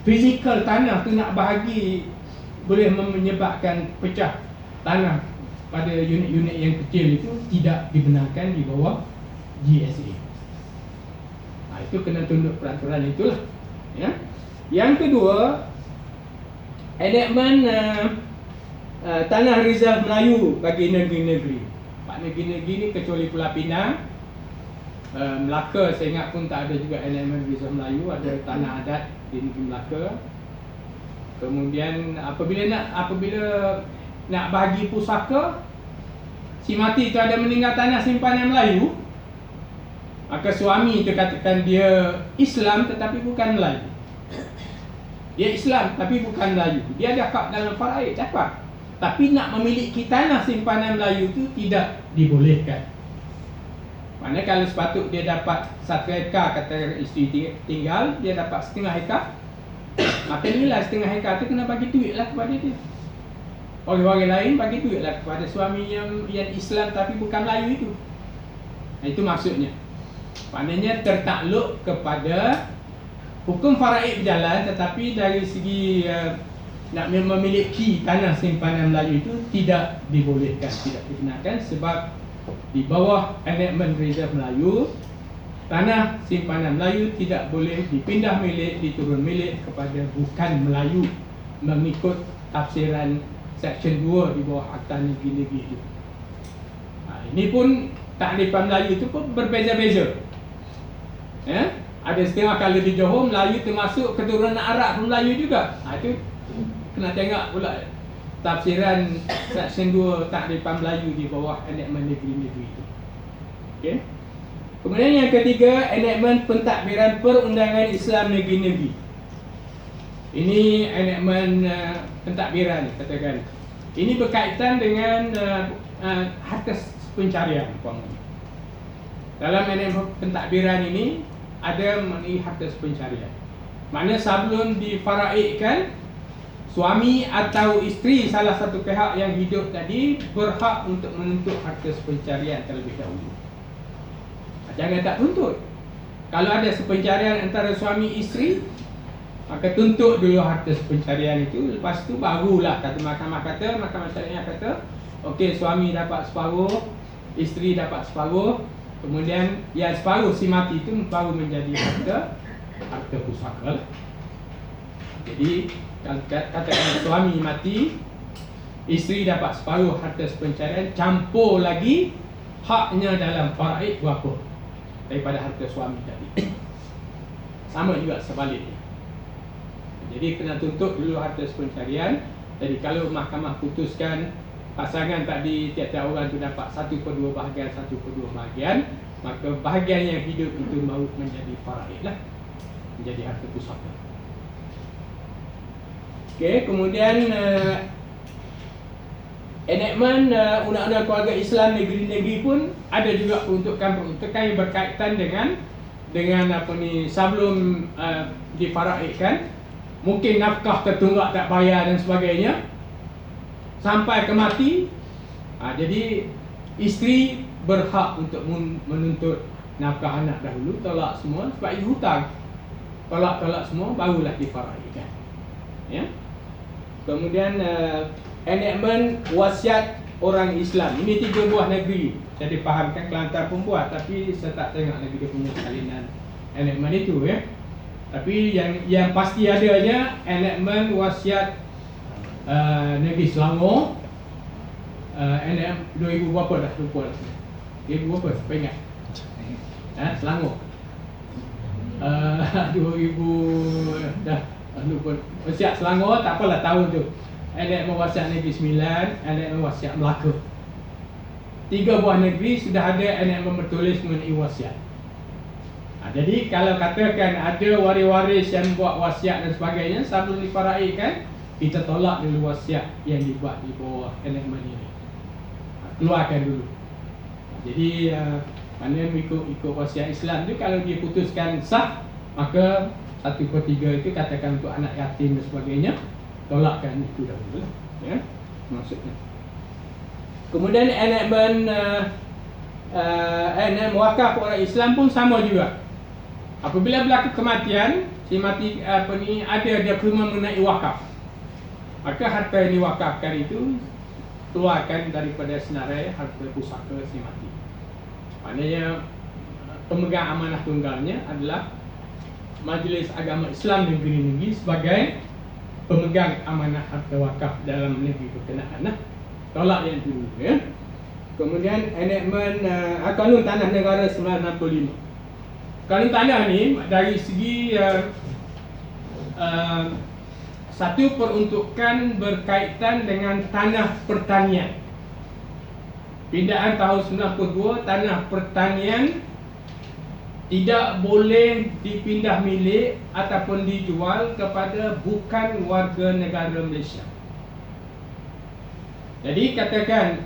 fizikal tanah tu nak bahagi boleh menyebabkan pecah tanah pada unit-unit yang kecil itu tidak dibenarkan di bawah GSA. Itu kena tunduk peraturan itulah, ya. Yang kedua, enactment tanah reserve Melayu bagi negeri-negeri. Pak negeri-negeri ni kecuali Pulau Pinang, Melaka saya ingat pun tak ada juga enactment reserve Melayu, ada tanah adat di negeri Melaka. Kemudian apabila nak bagi pusaka, si mati itu ada meninggal tanah simpanan Melayu, maka suami itu katakan dia Islam tetapi bukan Melayu. Dia Islam tapi bukan Melayu. Dia ada hak dalam faraid, cakap. Tapi nak memiliki tanah simpanan Melayu itu tidak dibolehkan. Maknanya kalau sepatut dia dapat 1 hektar, kata isteri tinggal, dia dapat setengah hektar, maka nilai setengah hektar itu kena bagi duit lah kepada dia. Orang-orang lain bagi duit lah kepada suami yang Islam tapi bukan Melayu itu. Itu maksudnya. Maknanya tertakluk kepada hukum faraid berjalan, tetapi dari segi nak memiliki tanah simpanan Melayu itu tidak dibolehkan, tidak dibenarkan, sebab di bawah enactment reserve Melayu, tanah simpanan Melayu tidak boleh dipindah milik, diturun milik kepada bukan Melayu mengikut tafsiran Section 2 di bawah Akta Negeri-Negeri itu. Ini pun takrifan Melayu itu pun berbeza-beza. Ya? Ada setengah kalau di Johor Melayu termasuk keturunan Arab pun Melayu juga. Itu kena tengok pula tafsiran Seksyen 2 Takrifan Melayu di bawah enakmen negeri-negeri itu. Okey. Kemudian yang ketiga, enakmen pentadbiran perundangan Islam negeri-negeri. Ini enakmen pentadbiran katakan. Ini berkaitan dengan harta pencarian. Dalam enakmen pentadbiran ini ada mengenai harta pencarian. Mana sebelum difaraidkan, suami atau isteri salah satu pihak yang hidup tadi berhak untuk menuntut harta pencarian terlebih dahulu. Jangan tak tuntut. Kalau ada sepencarian antara suami isteri, maka tuntut dulu harta pencarian itu. Lepas tu barulah kata mahkamah syariah kata, okey, suami dapat separuh, isteri dapat separuh, kemudian yang separuh si mati itu baru menjadi harta pusaka lah. Jadi kalau katakan suami mati, isteri dapat separuh harta pencarian, campur lagi haknya dalam faraid berapa daripada harta suami tadi. Sama juga sebaliknya. Jadi kena tuntut dulu harta pencarian. Jadi kalau mahkamah putuskan pasangan tadi tiap-tiap orang tu dapat 1/2 bahagian, 1/2 bahagian, maka bahagian yang hidup itu mahu menjadi faraid lah, menjadi harta pusaka. Okey, kemudian enakmen undang-undang keluarga Islam negeri-negeri pun ada juga peruntukan yang berkaitan dengan apa ni, sebelum difaraidkan, mungkin nafkah tertunggak tak bayar dan sebagainya sampai ke mati. Jadi isteri berhak untuk menuntut nafkah anak dahulu, tolak semua sebab ia hutang. Tolak semua barulah difaraidkan. Ya. Kemudian enakmen wasiat orang Islam. Ini 3 buah negeri. Saya difahamkan Kelantan pun buat, tapi saya tak tengok lagi dia punya salinan enakmen itu ya. Tapi yang pasti adanya enakmen wasiat negeri Selangor. Enakmen 2000 berapa dah lupa dah. 2000 berapa siapa ingat? Selangor. 2000 dah lupa. Wasiat Selangor tak apalah tahun tu. Enakmen wasiat negeri Sembilan, enakmen wasiat Melaka. 3 buah negeri sudah ada enakmen bertulis mengenai wasiat. Jadi kalau katakan ada waris-waris yang buat wasiat dan sebagainya sebelum difaraidkan, kita tolak dulu wasiat yang dibuat di bawah enakmen ini. Keluarkan dulu. Jadi mana ikut wasiat Islam tu, kalau diputuskan sah, maka 1/3 itu katakan untuk anak yatim dan sebagainya, tolakkan itu dahulu ya, maksudnya. Kemudian enakmen wakaf orang Islam pun sama juga. Apabila berlaku kematian, si mati ada dokumen mengenai wakaf, maka harta yang diwakafkan itu keluarkan daripada senarai harta pusaka si mati. Maknanya pemegang amanah tunggalnya adalah Majlis Agama Islam negeri-negeri sebagai pemegang amanah harta wakaf dalam negeri berkenaan. Tolak yang dulu ya. Kemudian enakmen Kanun Tanah Negara 1965. Kanun tanah ni dari segi satu peruntukan berkaitan dengan tanah pertanian. Pindaan tahun 92, tanah pertanian tidak boleh dipindah milik ataupun dijual kepada bukan warga negara Malaysia. Jadi katakan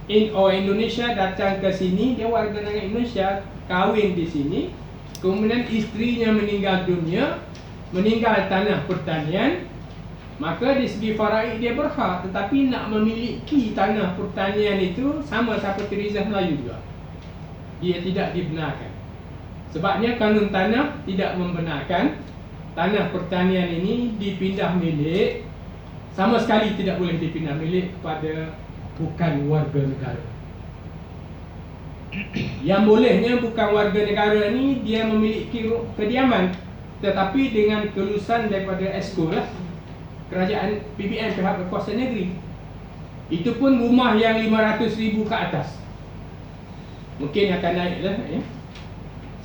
Indonesia datang ke sini, dia warga negara Indonesia, kahwin di sini, kemudian isterinya meninggal dunia, meninggal tanah pertanian, maka di segi faraid dia berhak, tetapi nak memiliki tanah pertanian itu sama seperti Rizal Melayu juga, dia tidak dibenarkan. Sebabnya kanun tanah tidak membenarkan tanah pertanian ini dipindah milik, sama sekali tidak boleh dipindah milik kepada bukan warga negara. Yang bolehnya bukan warga negara ni dia memiliki kediaman, tetapi dengan kelulusan daripada ESCO lah, kerajaan PBN, pihak berkuasa negeri. Itu pun rumah yang 500,000 ke atas. Mungkin akan naik lah ya.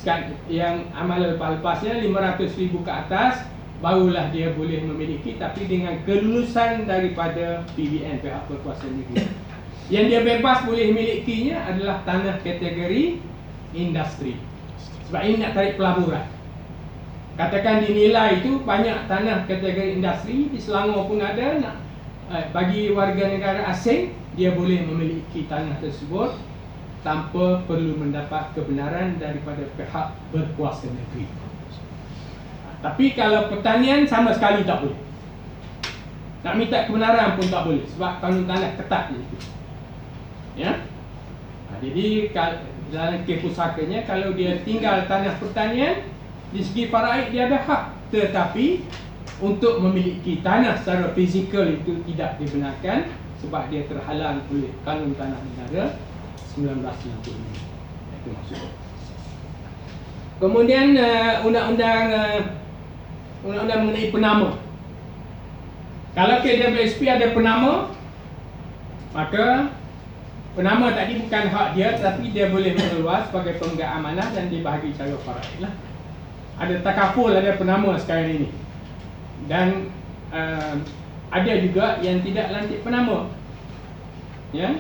Sekarang yang amal lepas-lepasnya 500,000 ke atas, barulah dia boleh memiliki, tapi dengan kelulusan daripada PBN, pihak berkuasa negeri. Yang dia bebas boleh milikinya adalah tanah kategori industri. Sebab ini nak tarik pelaburan. Katakan dinilai itu banyak tanah kategori industri di Selangor pun ada, nak bagi warga negara asing dia boleh memiliki tanah tersebut tanpa perlu mendapat kebenaran daripada pihak berkuasa negeri. Tapi kalau pertanian sama sekali tak boleh. Nak minta kebenaran pun tak boleh sebab kanun tanah ketat di situ. Ya. Jadi dalam kes pusakanya, kalau dia tinggal tanah pertanian, di segi faraid dia ada hak, tetapi untuk memiliki tanah secara fizikal itu tidak dibenarkan sebab dia terhalang oleh kanun tanah negara 1995. Itu maksudnya. Kemudian undang-undang mengenai penama. Kalau KWSP ada penama, maka penama tadi bukan hak dia, tapi dia boleh mengeluar sebagai pemegang amanah dan dibahagi cara faraid lah. Ada takaful, ada penama sekarang ini. Dan ada juga yang tidak lantik penama. Ya.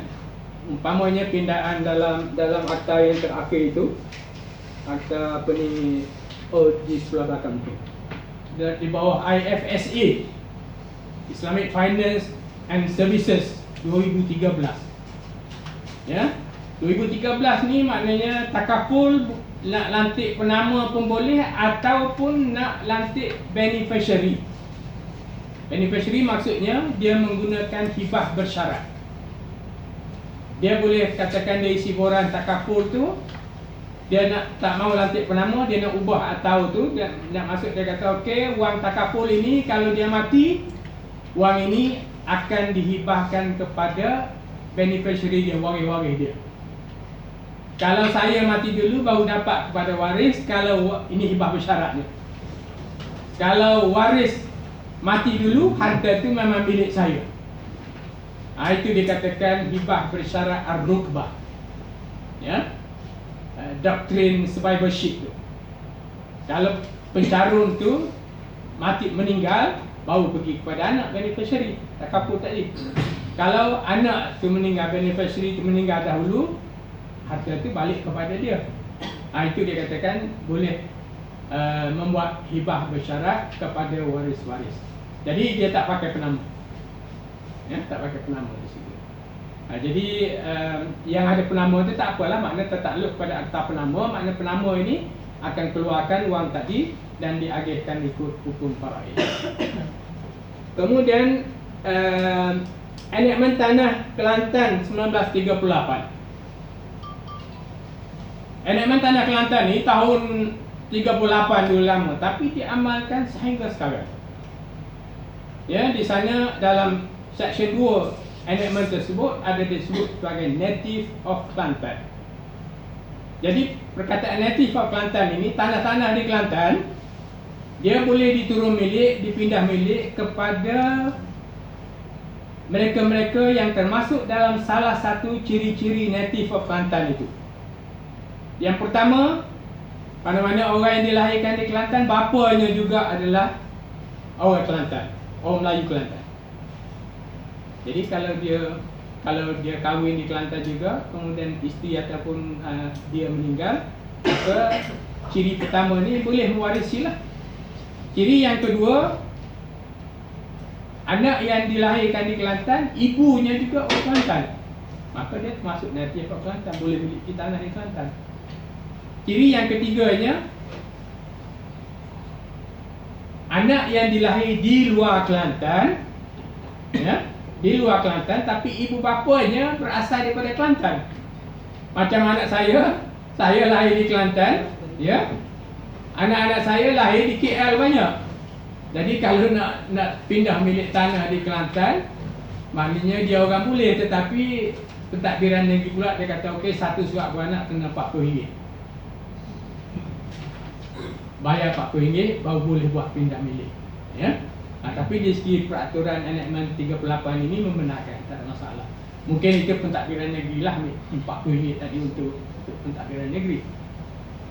Umpamanya pindaan dalam akta yang terakhir itu, akta apa ni, di sebelah belakang tu, di bawah IFSA, Islamic Finance and Services 2013. Ya, 2013 ni maknanya takaful nak lantik penama pun boleh ataupun nak lantik beneficiary. Beneficiary maksudnya dia menggunakan hibah bersyarat. Dia boleh katakan dia isi borang takaful tu, dia nak tak mau lantik penama, dia nak ubah atau tu, dia nak masuk, dia kata okey, wang takaful ini kalau dia mati, wang ini akan dihibahkan kepada beneficiary dia, waris-waris dia. Kalau saya mati dulu baru dapat kepada waris, kalau ini hibah bersyaratnya. Kalau waris mati dulu, harta itu memang milik saya. Itu dikatakan hibah bersyarat ar-rukbah. Ya. Doktrin survivorship tu. Kalau pencarun tu mati, meninggal, baru pergi kepada anak beneficiary, takaful tadi. Kalau anak tu meninggal, beneficiary tu meninggal dahulu, harta tu balik kepada dia. Itu dia katakan boleh membuat hibah bersyarat kepada waris-waris. Jadi dia tak pakai penama. Ya, tak pakai penama di situ. Jadi yang ada penama tu tak apalah, makna tertakluk pada akta penama, makna penama ini akan keluarkan wang tadi dan diagihkan ikut hukum faraid. Kemudian enakmen tanah Kelantan 1938. Enakmen tanah Kelantan ni tahun 38 dulu lama, tapi diamalkan sehingga sekarang. Ya, di sana dalam Section 2 enactment tersebut ada disebut sebagai Native of Kelantan. Jadi perkataan Native of Kelantan ini, tanah-tanah di Kelantan dia boleh diturun milik, dipindah milik kepada mereka-mereka yang termasuk dalam salah satu ciri-ciri Native of Kelantan itu. Yang pertama, mana-mana orang yang dilahirkan di Kelantan, bapanya juga adalah orang Kelantan, orang Melayu Kelantan. Jadi kalau dia kahwin di Kelantan juga, kemudian isteri ataupun dia meninggal, maka ciri pertama ni boleh mewarisi lah. Ciri yang kedua, anak yang dilahirkan di Kelantan, ibunya juga orang Kelantan, maka dia termasuk native of Kelantan, boleh memiliki tanah di Kelantan. Ciri yang ketiganya, anak yang dilahir di luar Kelantan, ya, di luar Kelantan, tapi ibu bapanya berasal daripada Kelantan. Macam anak saya lahir di Kelantan, ya. Anak-anak saya lahir di KL banyak. Jadi kalau nak pindah milik tanah di Kelantan, maknanya dia orang boleh, tetapi pentadbiran negeri pula dia kata okey, satu surat beranak kena RM40. Bayar RM40 baru boleh buat pindah milik, ya. Tapi di segi peraturan enactment 38 ini membenarkan, tak ada masalah. Mungkin itu pentadbiran negeri lah RM40 tadi untuk pentadbiran negeri.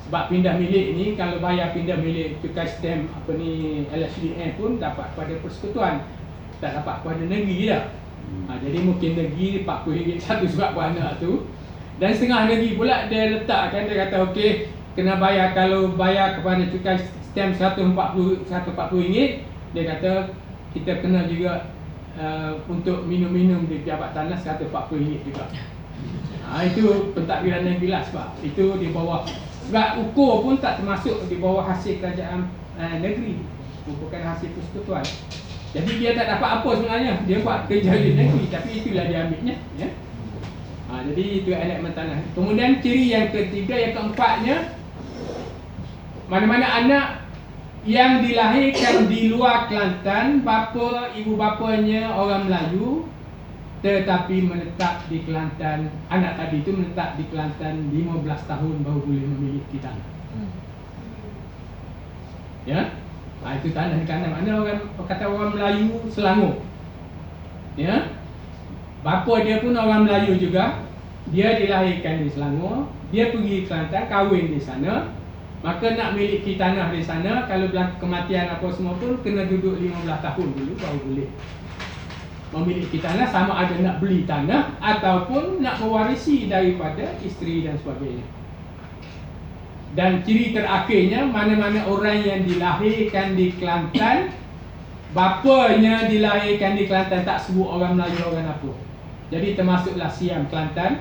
Sebab pindah milik ni, kalau bayar pindah milik cukai stem apa ni LHDN pun dapat pada persekutuan, tak dapat pada negeri dah. Jadi mungkin negeri RM40 satu surat beranak tu, dan setengah negeri pula dia letakkan, dia kata okey, kena bayar, kalau bayar kepada cukai stem RM140, dia kata kita kena juga untuk minum-minum di pejabat tanah RM140 juga. Itu pentadbiran negeri lah, sebab itu di bawah, sebab ukur pun tak termasuk di bawah hasil kerajaan negeri, bukan hasil persekutuan. Jadi dia tak dapat apa sebenarnya, dia buat kerja di negeri, tapi itulah dia ambilnya, ya. Jadi itu enakmen tanah. Kemudian ciri yang ketiga, yang keempatnya, mana-mana anak yang dilahirkan di luar Kelantan, ibu bapanya orang Melayu, tetapi menetap di Kelantan, anak tadi itu menetap di Kelantan 15 tahun baru boleh memiliki tanah. Ya, itu tanah di kanan. Mana orang kata orang Melayu Selangor. Ya, bapa dia pun orang Melayu juga. Dia dilahirkan di Selangor, dia pergi Kelantan, kahwin di sana. Maka nak miliki tanah di sana, kalau berlaku kematian apa semua pun kena duduk 15 tahun dulu baru boleh memiliki tanah, sama ada nak beli tanah ataupun nak mewarisi daripada isteri dan sebagainya. Dan ciri terakhirnya, mana-mana orang yang dilahirkan di Kelantan, bapanya dilahirkan di Kelantan, tak sebut orang Melayu orang apa. Jadi termasuklah Siam Kelantan,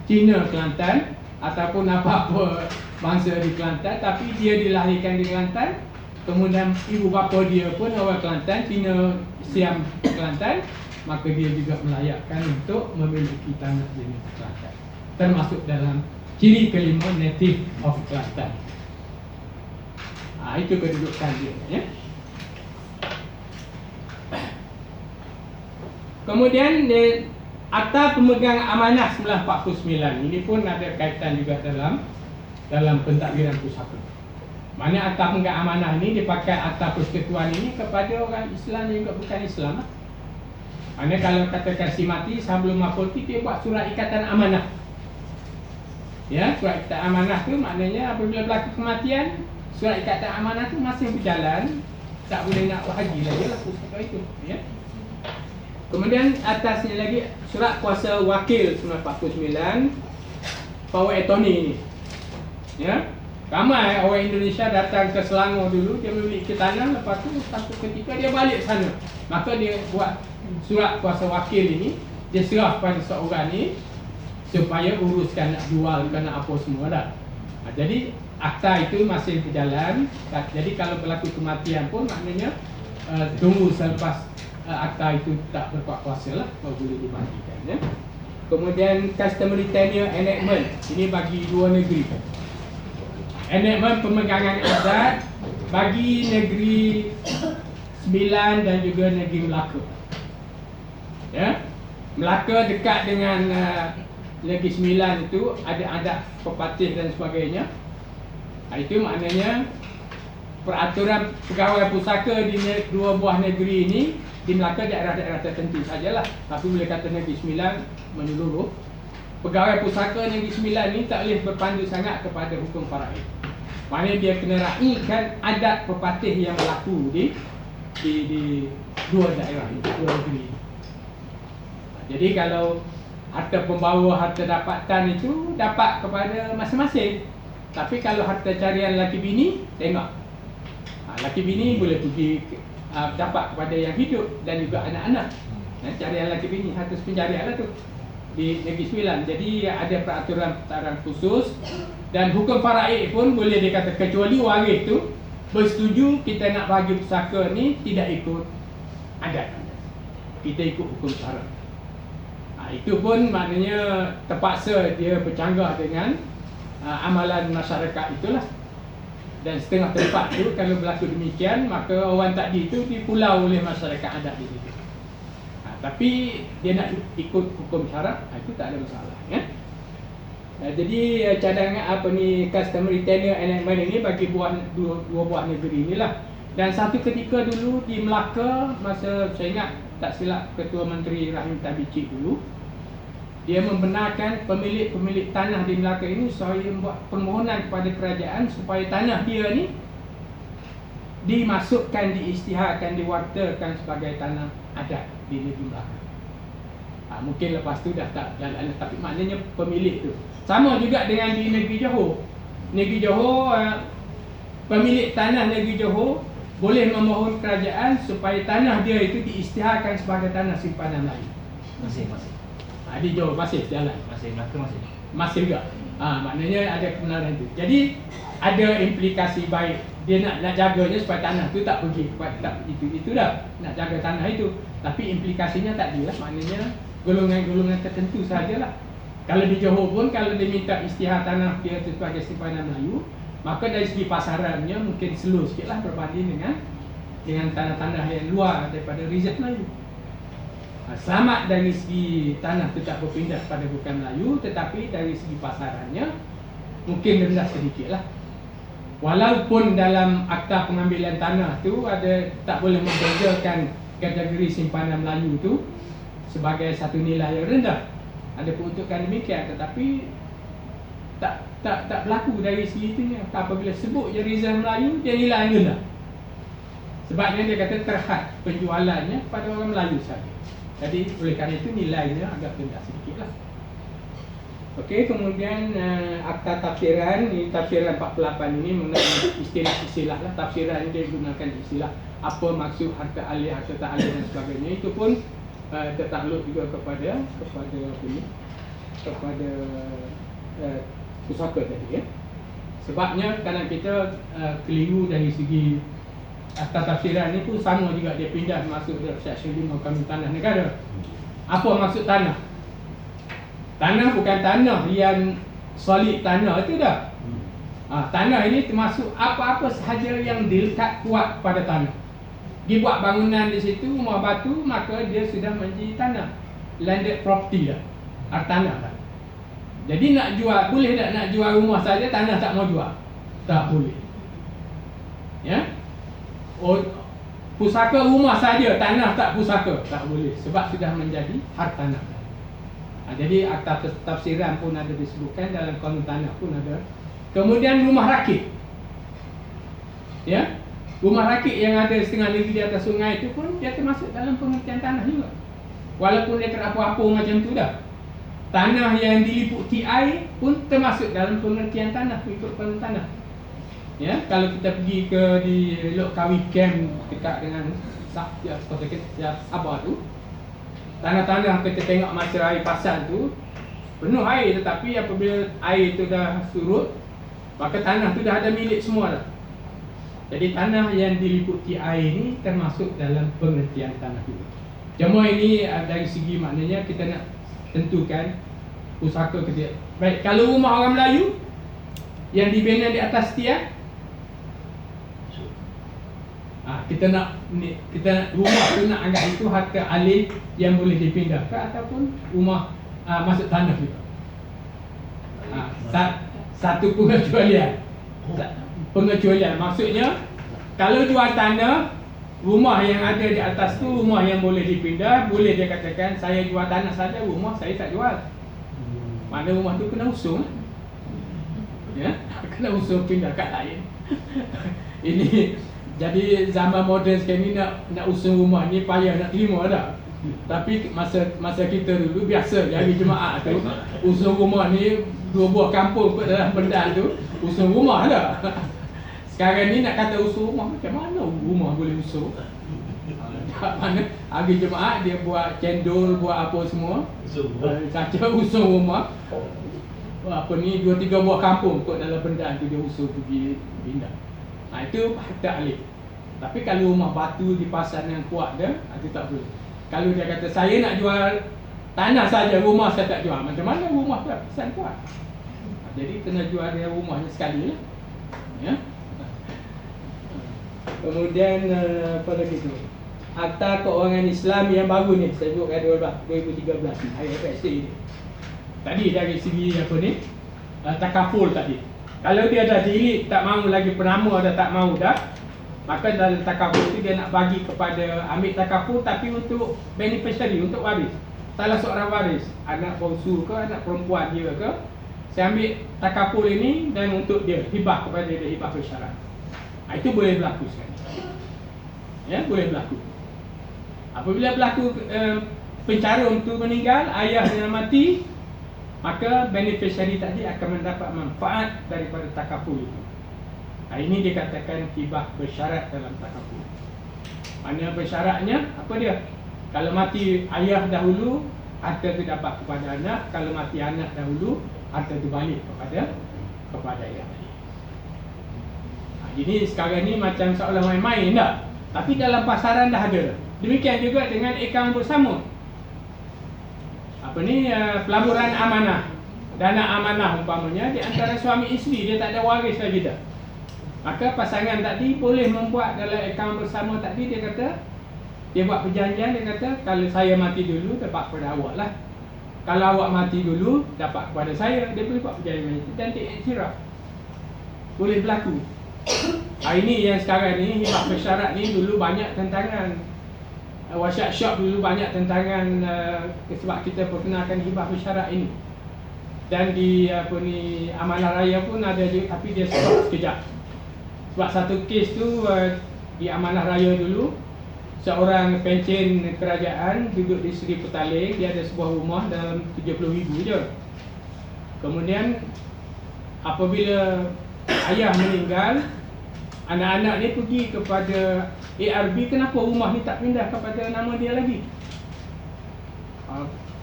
Cina Kelantan, ataupun apa-apa bangsa di Kelantan, tapi dia dilahirkan di Kelantan, kemudian ibu bapa dia pun orang Kelantan, Cina, Siam Kelantan, maka dia juga melayakkan untuk memiliki tanah di Kelantan. Termasuk dalam ciri kelima, native of Kelantan. Itu kedudukan dia, ya. Kemudian Akta Pemegang Amanah 1949 ini pun ada kaitan juga dalam pentadbiran pusaka. Mana akta pemegang amanah ini dipakai akta persekutuan ini kepada orang Islam yang juga bukan Islam. Mana kalau katakan si mati sebelum mati, dia buat surat ikatan amanah. Ya, surat ikatan amanah tu maknanya apabila berlaku kematian, surat ikatan amanah tu masih berjalan, tak boleh nak wahagi lagi lah pusaka itu, ya. Kemudian atasnya lagi surat kuasa wakil 1949, power attorney ini. Ya. Ramai orang Indonesia datang ke Selangor dulu, dia memiliki tanah, lepas tu satu ketika dia balik sana. Maka dia buat surat kuasa wakil ini, dia serah pada seorang ni supaya uruskan nak jual ke nak apa semua dah. Jadi akta itu masih berjalan. Jadi kalau berlaku kematian pun maknanya tunggu selepas akta itu tak berkuat kuasa lah, baru boleh dibagikan, ya. Kemudian customary tenure enactment, ini bagi dua negeri. Enactment pemegangan adat bagi negeri Sembilan dan juga negeri Melaka. Ya, Melaka dekat dengan negeri Sembilan itu ada adat pepatih dan sebagainya. Itu maknanya peraturan pegawai pusaka di dua buah negeri ini, di Melaka daerah-daerah tertentu sajalah, tapi boleh kata negeri Sembilan menyeluruh. Pegawai pusaka negeri Sembilan ni tak boleh berpandu sangat kepada hukum faraid. Maknanya dia kena raikan adat pepatih yang berlaku di dua daerah ini, dua negeri. Jadi kalau harta pembawa harta dapatan itu dapat kepada masing-masing. Tapi kalau harta carian laki bini, tengok. Laki bini boleh pergi dapat kepada yang hidup dan juga anak-anak. Carian laki bini, harta pencarian lah tu di negeri Sembilan. Jadi ada peraturan khusus. Dan hukum faraid pun boleh dikata, kecuali waris tu bersetuju kita nak bagi pusaka ni tidak ikut adat, kita ikut hukum syarak. Itu pun maknanya terpaksa dia bercanggah dengan amalan masyarakat itulah. Dan setengah tempat tu kalau berlaku demikian, maka orang tadi itu dipulau oleh masyarakat adat di situ. Tapi dia nak ikut hukum syarak, itu tak ada masalah, ya. Jadi cadangan customary tenure enactment ini bagi dua buah negeri inilah. Dan satu ketika dulu di Melaka, masa saya ingat tak silap Ketua Menteri Rahim Tabicik dulu, dia membenarkan pemilik tanah di Melaka ini supaya membuat permohonan kepada kerajaan supaya tanah dia ni dimasukkan, diisytiharkan, diwartakan sebagai tanah adat di negeri Melaka. Mungkin lepas tu dah tak jalan, tapi maknanya pemilik tu. Sama juga dengan di negeri Johor. Negeri Johor, pemilik tanah negeri Johor boleh memohon kerajaan supaya tanah dia itu diisytiharkan sebagai tanah simpanan Melayu. Masih. Di Johor masih jalan. Masih Melaka masih. Masih juga. Maknanya ada kebenaran itu. Jadi ada implikasi baik. Dia nak jaganya supaya tanah tu tak pergi kepada itu dah. Nak jaga tanah itu. Tapi implikasinya tak dia lah. Maknanya golongan-golongan tertentu sajalah. Kalau di Johor pun kalau dia minta isytihar tanah dia itu sebagai simpanan Melayu, maka dari segi pasarannya mungkin slow sikitlah berbanding dengan tanah-tanah yang luar daripada Reserve Melayu. Selamat dari segi tanah tetap berpindah pada bukan Melayu, tetapi dari segi pasarannya mungkin rendah sedikit lah. Walaupun dalam akta pengambilan tanah tu ada tak boleh membezakan kategori simpanan Melayu tu sebagai satu nilai yang rendah. Ada peruntukan demikian, tetapi tak berlaku dari segi itunya. Apabila sebut je Reserve Melayu, dia nilai yang rendah. Sebabnya dia kata terhad penjualannya pada orang Melayu saja. Jadi oleh kerana itu nilainya agak rendah sedikit lah. Okey, kemudian akta tafsiran, ini tafsiran 48 ini mengenai istilah-istilah lah. Tafsiran ini dia gunakan istilah apa maksud harta alih, harta tak alih dan sebagainya. Itu pun tertakluk juga kepada pusaka tadi ya. Sebabnya kadang kita keliru dari segi akta tafsiran ni pun sama juga, dia pindah masuk dalam seksyen 5 Kanun Tanah Negara. Apa maksud tanah? Tanah bukan tanah yang solid tanah itu dah. Tanah ini termasuk apa-apa sahaja yang diletak kuat pada tanah. Dibuat bangunan di situ, rumah batu, maka dia sudah menjadi tanah. Landed property dah. Tanah dah. Jadi nak jual, boleh tak nak jual rumah saja, tanah tak mau jual? Tak boleh. Ya? Pusaka rumah saja, tanah tak pusaka, tak boleh, sebab sudah menjadi hak tanah. Jadi akta tafsiran pun ada disebutkan, dalam Kanun Tanah pun ada. Kemudian rumah rakit, ya, rumah rakit yang ada setengah negeri di atas sungai itu pun dia termasuk dalam pengertian tanah juga, walaupun dia terapur-apur macam tu dah. Tanah yang diliputi air pun termasuk dalam pengertian tanah, ikut Kanun Tanah. Ya, kalau kita pergi ke di Lokawi Camp dekat dengan Sabah tu, tanah-tanah kita tengok masa air pasang tu penuh air, tetapi apabila air tu dah surut, maka tanah tu dah ada milik semua dah. Jadi tanah yang diliputi air ni termasuk dalam pengertian tanah juga. Cuma ini dari segi maknanya kita nak tentukan pusaka kita. Baik, kalau rumah orang Melayu yang dibina di atas tiang, kita nak rumah tu nak anggap itu harta alih yang boleh dipindahkan ataupun rumah masuk tanah juga. Satu pengecualian. Pengecualian maksudnya kalau jual tanah, rumah yang ada di atas tu rumah yang boleh dipindah, boleh dia katakan saya jual tanah saja, rumah saya tak jual. Mana rumah tu kena usung, ya, kena usung pindah kat lain. Ini jadi zaman moden sekarang ni nak usung rumah ni payah nak terima dah. Tapi masa kita dulu biasa jadi jemaah tu usung rumah ni 2 buah kampung kot dalam benda tu, usung rumah dah. Sekarang ni nak kata usung rumah, macam mana rumah boleh usung? Mana hari jemaah dia buat cendol, buat apa semua, saja usung rumah. Apa ni 2-3 buah kampung kot dalam benda tu dia usung pergi pindah. Itu harta alih. Tapi kalau rumah batu dipasang yang kuat dia, itu tak boleh. Kalau dia kata saya nak jual tanah saja, rumah saya tak jual, macam mana rumah tu pasang kuat? Jadi kena jual dia rumahnya sekali lah, ya. Kemudian apa lagi tu? Akta Keuangan Islam yang baru ni, saya buat kat 2013 ni, IFSC ni. Tadi dari segi apa ni, takaful tadi. Kalau dia dah delete, tak mahu lagi penama, dah tak mahu dah, maka dalam takaful tu dia nak bagi kepada ambil takaful tapi untuk beneficiary, untuk waris. salah seorang waris, anak bongsu ke, anak perempuan dia ke, saya ambil takaful ini dan untuk dia, hibah kepada dia, hibah bersyarat. Itu boleh berlaku sekarang. Ya, boleh berlaku. Apabila berlaku pencarum tu meninggal, ayahnya mati, maka beneficiary tadi akan mendapat manfaat daripada takaful itu. Ini dikatakan hibah bersyarat dalam takaful. Mana bersyaratnya? Apa dia? Kalau mati ayah dahulu, harta itu dapat kepada anak. Kalau mati anak dahulu, harta itu balik kepada ayah tadi. Jadi sekarang ni macam seolah main-main tak? Tapi dalam pasaran dah ada. Demikian juga dengan akaun bersama. Pelaburan amanah, dana amanah umpamanya di antara suami isteri, dia tak ada waris lagi dah. Maka pasangan tadi boleh membuat dalam akaun bersama tadi, dia kata, dia buat perjanjian, dia kata kalau saya mati dulu dapat kepada awak lah. Kalau awak mati dulu dapat kepada saya. Dia boleh buat perjanjian itu dan diiktiraf. Boleh berlaku. Ini yang sekarang ni hibah bersyarat ni dulu banyak tentangan. Wasiat Syok dulu banyak tentangan sebab kita perkenalkan hibah bersyarat ini. Dan di Amanah Raya pun ada juga, tapi dia stop sekejap. Sebab satu kes tu di Amanah Raya dulu, seorang pencen kerajaan duduk di Seri Petaling, dia ada sebuah rumah dalam 70,000 je. Kemudian apabila ayah meninggal, anak-anak ni pergi kepada ARB, kenapa rumah ni tak pindah kepada nama dia lagi?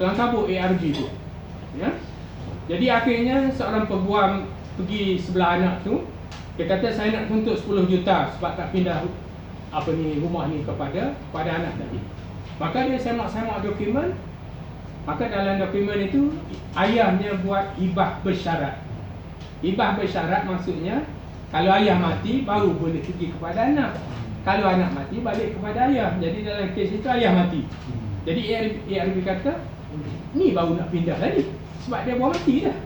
Kelang kabut ARB tu. Ya? Jadi akhirnya seorang peguam pergi sebelah anak tu, dia kata saya nak tuntut 10 juta sebab tak pindah rumah ni kepada anak tadi. Maka dia semak-semak dokumen. Maka dalam dokumen itu ayahnya buat hibah bersyarat. Hibah bersyarat maksudnya kalau ayah mati baru boleh pergi kepada anak. Kalau anak mati balik kepada ayah. Jadi dalam kes itu ayah mati. Jadi ARB kata ni baru nak pindah lagi sebab dia baru mati dah.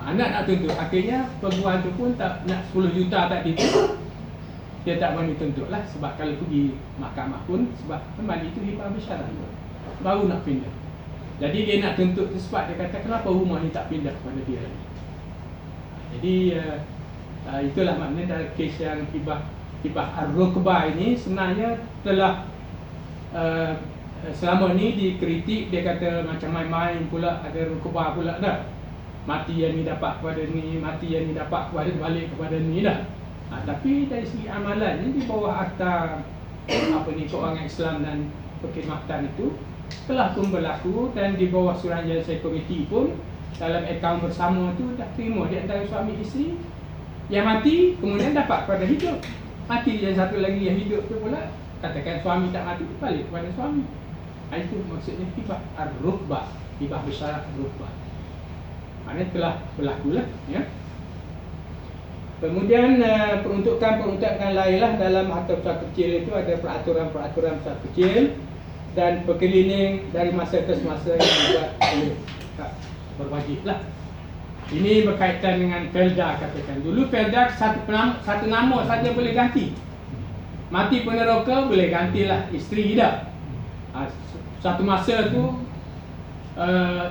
Anak nak tuntut. Akhirnya peguam tu pun tak nak 10 juta tadi tu, dia tak berani tuntut lah. Sebab kalau pergi mahkamah pun, sebab kembali itu hibah bersyarat baru nak pindah. Jadi dia nak tuntut tu sebab dia kata kenapa rumah ni tak pindah kepada dia lagi. Jadi itulah maknanya dalam kes yang hibah ar-rukbah ini sebenarnya telah selama ni dikritik. Dia kata macam main-main pula, ada rukbah pula dah. Mati yang ni dapat kepada ni, mati yang ni dapat kepada balik kepada ni dah. Tapi dari segi amalan ni di bawah akta keuangan Islam dan perkhidmatan itu telah pun berlaku, dan di bawah Suruhanjaya Security pun dalam akaun bersama tu dah terima di antara suami isteri yang mati kemudian dapat pada hidup. Mati yang satu lagi yang hidup tu pula, katakan suami tak mati balik kepada suami. Itu maksudnya hibah ar-rukbah, hibah bersyarat ar-rukbah. Maknanya telah berlaku lah, ya. Kemudian peruntukan lain lah dalam harta besar kecil itu ada peraturan-peraturan besar kecil dan perkeliling dari masa ke semasa yang juga berwajib lah. Ini berkaitan dengan Felda, katakan dulu Felda satu nama saja boleh ganti. Mati peneroka boleh gantilah isteri dah. Satu masa tu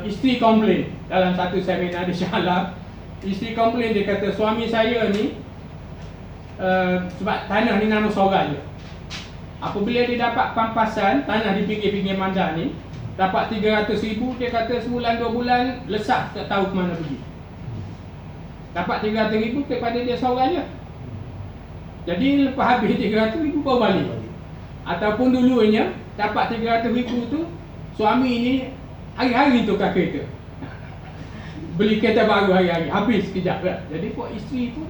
isteri komplain dalam satu seminar di Shah Alam. Isteri komplain, dia kata suami saya ni sebab tanah ni nama seorang je. Apabila dia dapat pampasan tanah di pinggir-pinggir Mandar ni, dapat 300,000, dia kata sebulan 2 bulan lesak, tak tahu ke mana pergi. Dapat 300,000 kepada dia seorang je. Jadi lepas habis 300,000 baru balik. Ataupun dulunya dapat 300,000 tu, suami ni hari-hari tukar kereta, beli kereta baru hari-hari, habis sekejap lah. Jadi buat isteri pun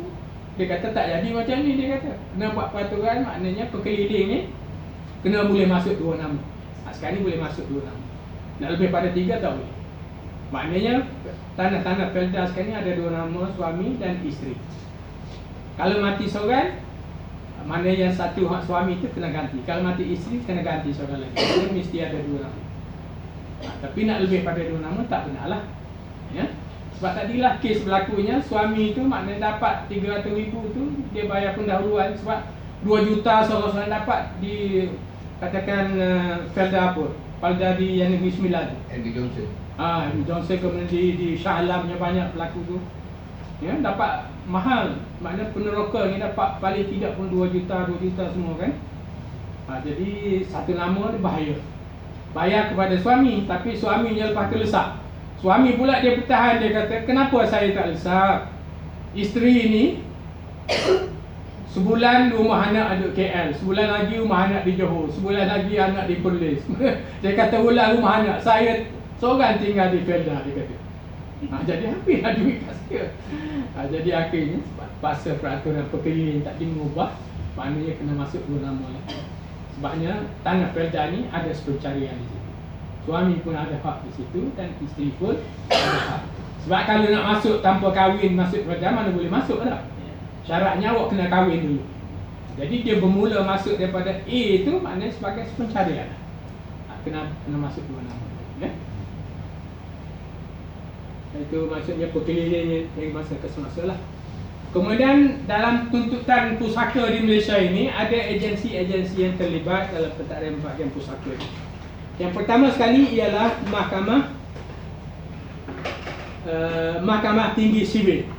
dia kata tak jadi macam ni. Dia kata kena buat peraturan, maknanya perkeliling ni kena boleh masuk 2 nama. Sekarang ni boleh masuk 2 nama. Nak lebih pada 3 tak boleh. Maknanya tanah-tanah Felda sekarang ni ada 2 nama, suami dan isteri. Kalau mati seorang, mana yang satu hak suami tu kena ganti. Kalau mati isteri kena ganti seorang lagi. Jadi mesti ada 2 nama. Tapi nak lebih pada 2 nama tak benar lah, ya? Sebab tadilah kes berlakunya suami tu maknanya dapat 300,000 tu dia bayar pendahuluan. Sebab 2 juta seorang dapat di katakan Felda apa Paldari yang Negeri Sembilan tu. Andy Johnson. Andy Johnson kemudian di Shah Alam punya banyak pelaku tu. Ya, dapat mahal. Maknanya peneroka ni dapat paling tidak pun 2 juta semua kan. Jadi satu nama dia bahaya. Bayar kepada suami, tapi suaminya lepas tu lesak. Suami pula dia bertahan, dia kata, kenapa saya tak lesak? Isteri ni sebulan rumah anak duduk KL, sebulan lagi rumah anak di Johor, sebulan lagi anak di Perlis. Dia kata ulang rumah anak, saya seorang tinggal di Felda, dia kata. Jadi habislah duit kat saya. Jadi akhirnya pasal peraturan perkeliling tak dimubah, maknanya kena masuk 2 nama lah. Sebabnya tanah Felda ni ada pencarian di situ. Suami pun ada hak di situ dan isteri pun ada hak. Sebab kalau nak masuk tanpa kahwin masuk Felda, mana boleh masuk tak? Syaratnya awak kena kahwin dulu. Jadi dia bermula masuk daripada A tu maknanya sebagai pencarian. Kena masuk 2 nama. Ya? Itu maksudnya perkeliling yang masa ke semasa lah. Kemudian dalam tuntutan pusaka di Malaysia ini ada agensi-agensi yang terlibat dalam pentadbiran bahagian pusaka ini. Yang pertama sekali ialah Mahkamah Tinggi Sivil.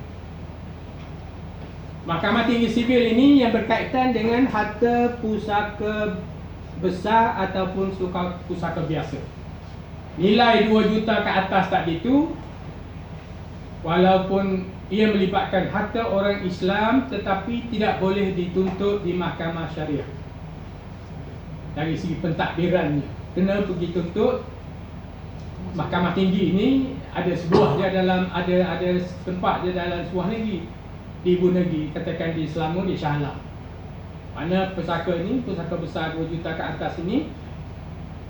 Mahkamah Tinggi Sivil ini yang berkaitan dengan harta pusaka besar ataupun pusaka biasa. Nilai 2 juta ke atas tak gitu. Walaupun ia melibatkan harta orang Islam, tetapi tidak boleh dituntut di mahkamah syariah. Dari segi pentadbirannya, kena pergi tuntut mahkamah tinggi ini. Ada sebuah dia dalam ada tempat dia dalam sebuah negeri, di ibu negeri, katakan di Selangor, di Shah Alam. Mana pusaka ini, pusaka besar 2 juta ke atas ini,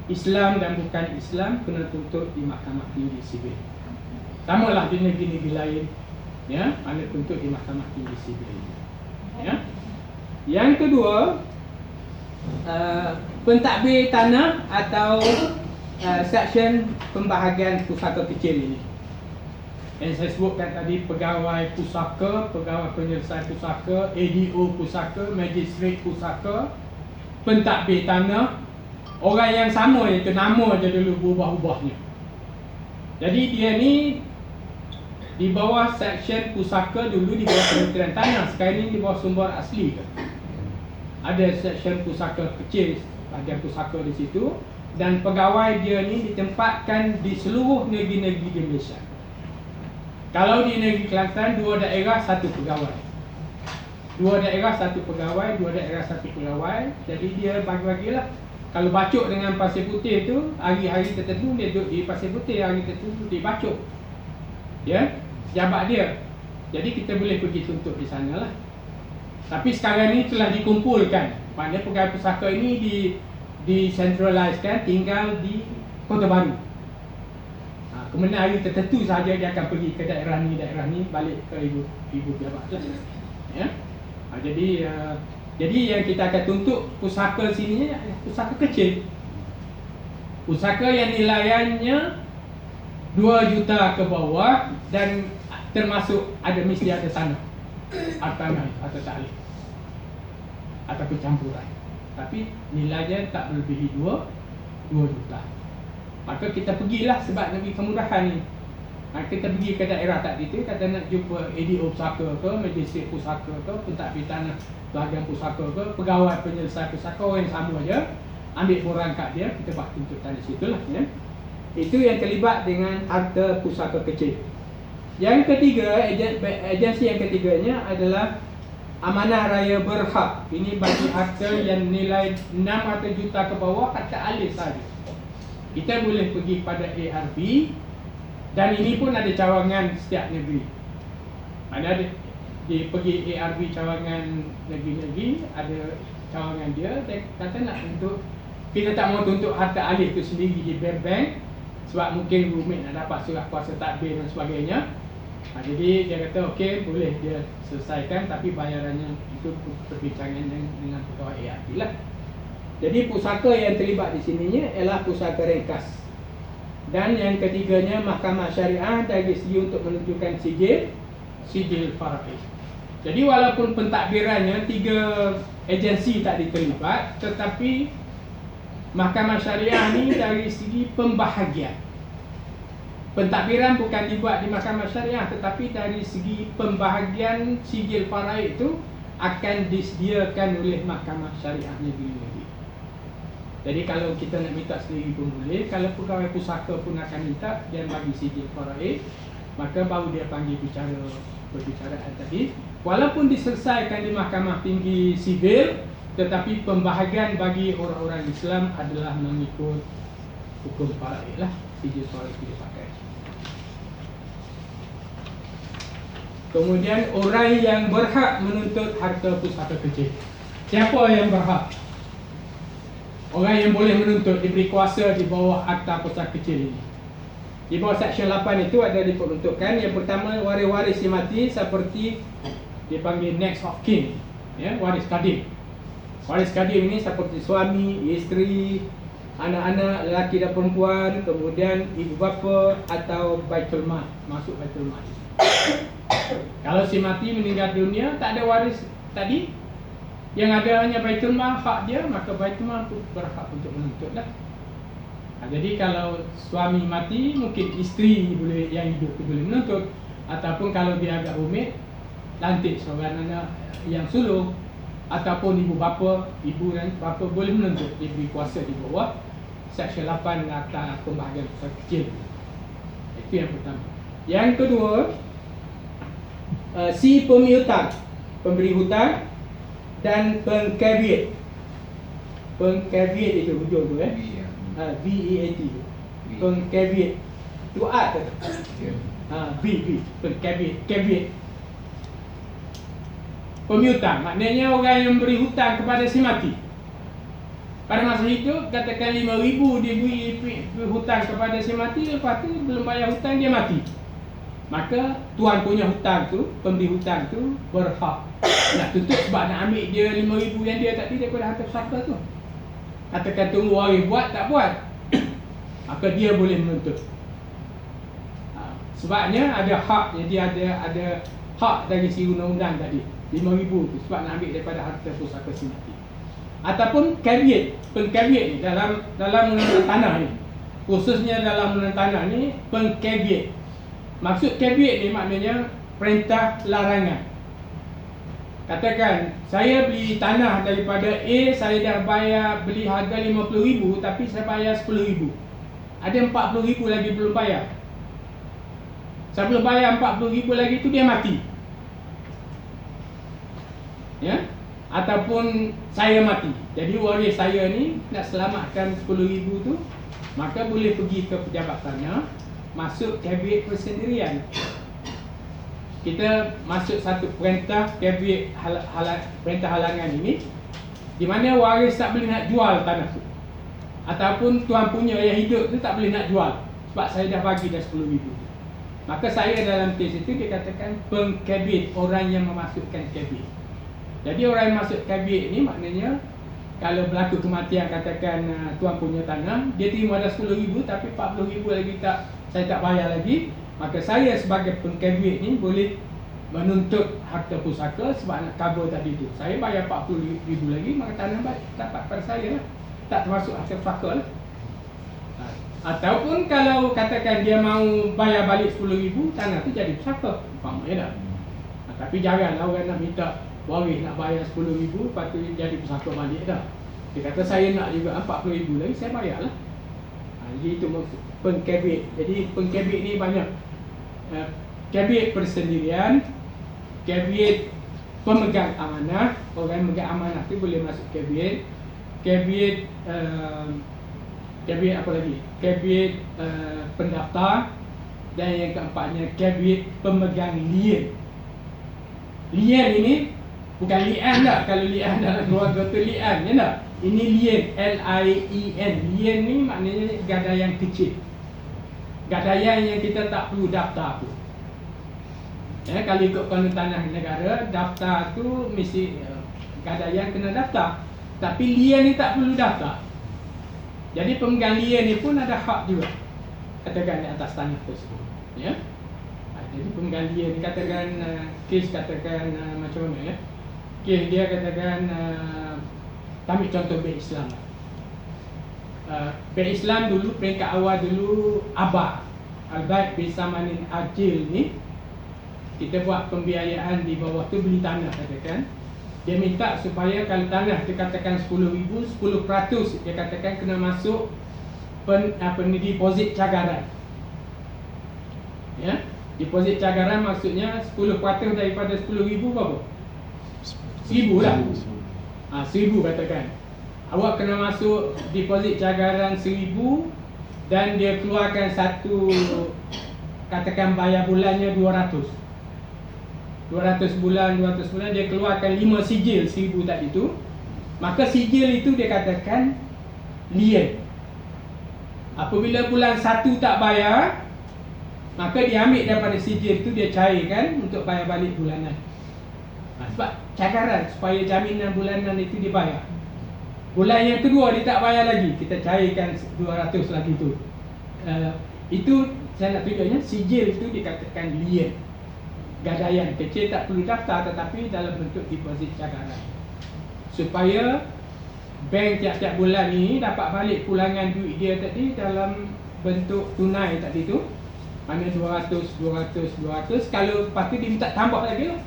Islam dan bukan Islam kena tuntut di mahkamah tinggi sivil. Samalah di negeri-negeri lain, ya, mana tuntut di mahkamah tinggi sivil. Ya. Yang kedua, pentadbir tanah atau seksyen pembahagian pusaka kecil ini. Yang saya sebutkan tadi, pegawai pusaka, pegawai penyelesaian pusaka, ADO pusaka, magistrate pusaka, pentadbir tanah, orang yang sama, iaitu nama je dulu berubah-ubahnya. Jadi dia ni di bawah seksyen pusaka, dulu di bawah Kementerian Tanah, sekarang ini di bawah Sumber Asli ke? Ada seksyen pusaka kecil, bahagian pusaka di situ, dan pegawai dia ni ditempatkan di seluruh negeri-negeri di Malaysia. Kalau di negeri Kelantan, 2 daerah 1 pegawai, 2 daerah 1 pegawai, 2 daerah 1 pegawai. Jadi dia bagi-bagilah. Kalau Bacok dengan Pasir Putih tu, hari-hari tertentu dia duduk di Pasir Putih, hari tertentu di Bacok. Ya, jabat dia. Jadi kita boleh pergi tuntut di sana lah. Tapi sekarang ni telah dikumpulkan. Maknanya pegawai pusaka ini dicentralisekan, tinggal di Kota Baru. Kemudian hari tertentu sahaja dia akan pergi ke daerah ni, balik ke ibu jabat lah. Ya. Jadi yang kita akan tuntut pusaka sini, pusaka kecil, pusaka yang nilaiannya 2 juta ke bawah, dan termasuk mesti ada tanah atau taklif atau campuran, tapi nilainya tak melebihi 2 juta. Maka kita pergilah, sebab Nabi kemudahan ni. Kita pergi ke daerah tak gitu, kata nak jumpa ADO pusaka ke, magistrate pusaka ke, pentadbir tanah bahagian pusaka ke, pegawai penyelesaian pusaka, orang yang sama je, ambil borang kat dia, kita buat tuntutan di situ lah, ya. Itu yang terlibat dengan harta pusaka kecil. Yang ketiga, agensi yang ketiganya adalah amanah raya berhak. Ini bagi harta yang nilai 600 juta ke bawah, harta alih saja. Kita boleh pergi pada ARB, dan ini pun ada cawangan setiap negeri. Ada pergi ARB cawangan negeri-negeri, ada cawangan dia kata nak tuntut. Kita tak mau tuntut harta alih itu sendiri di bank, sebab mungkin rumit nak dapat surat kuasa tadbir dan sebagainya. Jadi dia kata okey, boleh dia selesaikan, tapi bayarannya itu perbincangan dengan pegawai ARB lah. Jadi pusaka yang terlibat di sininya ialah pusaka ringkas. Dan yang ketiganya mahkamah syariah dari segi untuk menunjukkan sijil faraid. Jadi walaupun pentadbirannya 3 agensi tak terlibat, tetapi mahkamah syariah ni dari segi pembahagian. Pentadbiran bukan dibuat di mahkamah syariah, tetapi dari segi pembahagian sijil faraid itu akan disediakan oleh mahkamah syariah negeri-negeri. Jadi kalau kita nak minta sendiri pun boleh. Kalau pegawai pusaka pun akan minta dan bagi sijil faraid, maka baru dia panggil perbicaraan tadi. Walaupun diselesaikan di mahkamah tinggi sivil, tetapi pembahagian bagi orang-orang Islam adalah mengikut hukum faraid lah. Sijil faraid itu dipakai. Kemudian orang yang berhak menuntut harta pusaka kecil. Siapa yang berhak? Orang yang boleh menuntut, diberi kuasa di bawah akta pusaka kecil ini. Di bawah Seksyen 8 itu ada diperuntukkan. Yang pertama, waris-waris yang mati seperti dipanggil next of kin, ya, waris kadim. Waris kadim ini seperti suami, isteri, anak-anak lelaki dan perempuan, kemudian ibu bapa atau baitul mal, masuk baitul mal. Kalau si mati meninggal dunia, tak ada waris tadi, yang ada hanya baitul mal, hak dia, maka baitul mal pun berhak untuk menuntutlah. Jadi kalau suami mati, mungkin isteri boleh, yang hidup tu boleh menuntut. Ataupun kalau dia agak rumit, lantik seorang anak yang sulung, ataupun ibu bapa, ibu dan bapa boleh menuntut, diberi kuasa di bawah Seksyen 8 Akta Pembahagian Pusaka Kecil. Itu yang pertama. Yang kedua, si pemihutang, pemberi hutang dan pengcaveat. Pengcaveat itu hujung tu, VEAT. Pengcaveat. Tu A tu. V, pengcaveat, caveat. Pemihutang maknanya orang yang beri hutang kepada si mati. Pada masa hidup, katakan 5,000 dia beri hutang kepada si mati, lepas tu belum bayar hutang, dia mati. Maka tuan punya hutang tu, pemberi hutang tu berhak nak tuntut sebab nak ambil dia 5,000 yang dia tadi daripada harta pusaka tu. Katakan tunggu waris buat, tak buat, maka dia boleh menuntut. Sebabnya ada hak, jadi ada hak dari si undang-undang tadi 5,000 tu sebab nak ambil daripada harta pusaka si mati. Ataupun caveat, pengcaveat ni dalam undang-undang tanah ni, khususnya dalam undang tanah ni, pengcaveat. Maksud caveat ni maknanya perintah larangan. Katakan saya beli tanah daripada A, saya dah bayar beli harga 50,000 tapi saya bayar 10,000. Ada 40,000 lagi belum bayar. Saya belum bayar 40,000 lagi tu, dia mati. Ya? Ataupun saya mati. Jadi waris saya ni nak selamatkan 10,000 tu, maka boleh pergi ke pejabat tanah, masuk caveat persendirian. Kita masuk satu perintah caveat perintah halangan ini, di mana waris tak boleh nak jual tanah tu, ataupun tuan punya yang hidup tu tak boleh nak jual sebab saya dah bagi dah 10,000. Maka saya dalam kes itu dikatakan pengcaveat, orang yang memasukkan caveat. Jadi orang yang masuk caveat ni maknanya kalau berlaku kematian, katakan tuan punya tanah, dia terima dah 10,000 tapi 40,000 lagi saya tak bayar lagi, maka saya sebagai pengcaveat ni boleh menuntut harta pusaka sebab nak cover tadi tu. Saya bayar 40,000 lagi, maka tanah dapat pada saya lah, tak termasuk harta pusaka lah. Ataupun kalau katakan dia mau bayar balik 10,000, tanah tu jadi pusaka, umpamanya dah. Tapi janganlah orang nak minta waris nak bayar 10,000, lepas tu jadi pusaka balik dah. Dia kata saya nak juga 40,000 lagi, saya bayar lah. Jadi itu maksud pengcaveat. Jadi pengcaveat ni banyak. Caveat persendirian, caveat pemegang amanah, orang yang memegang amanah tu boleh masuk caveat. Caveat caveat apa lagi? Caveat pendaftar, dan yang keempatnya caveat pemegang lien. Lien ini bukan lian tak, kalau lian dalam keluarga tu lian, ya tak? Ini lien, L-I-E-N. Lien ni maknanya gadaian kecil, gadaian yang kita tak perlu daftar tu. Ya, kalau ikut kanun tanah negara, daftar tu mesti gadaian kena daftar. Tapi lien ni tak perlu daftar. Jadi pemegang lien ni pun ada hak juga, katakan di atas tanah tersebut. Ya. Jadi pemegang lien ni katakan kes, katakan macam mana ya? Kes dia katakan, ambil contoh bank Islam. Bank Islam dulu peringkat awal dulu ABA, Al-Baik Bisamanin Ajil ni, kita buat pembiayaan di bawah tu beli tanah katakan. Dia minta supaya kalau tanah dia katakan 10,000, 10% dia katakan kena masuk deposit cagaran. Ya, deposit cagaran maksudnya 10% daripada 10,000 berapa? 1,000 lah. 1,000 katakan. Awak kena masuk deposit cagaran 1,000 dan dia keluarkan satu, katakan bayar bulannya 200 bulan, 200 bulan, dia keluarkan 5 sijil 1,000 tadi tu. Maka sijil itu dia katakan lien. Apabila bulan 1 tak bayar, maka dia ambil daripada sijil itu, dia cairkan untuk bayar balik bulanan. Sebab cagaran supaya jaminan bulanan itu dibayar. Bulan yang kedua dia tak bayar lagi, kita cairkan 200 lagi tu. Itu saya nak tunjuknya, sijil itu dikatakan lien. Gadaian kecil tak perlu daftar, tetapi dalam bentuk deposit cagaran, supaya bank tiap-tiap bulan ni dapat balik pulangan duit dia tadi dalam bentuk tunai tadi tu. Mana 200. Kalau lepas tu dia minta tambah lagi lah.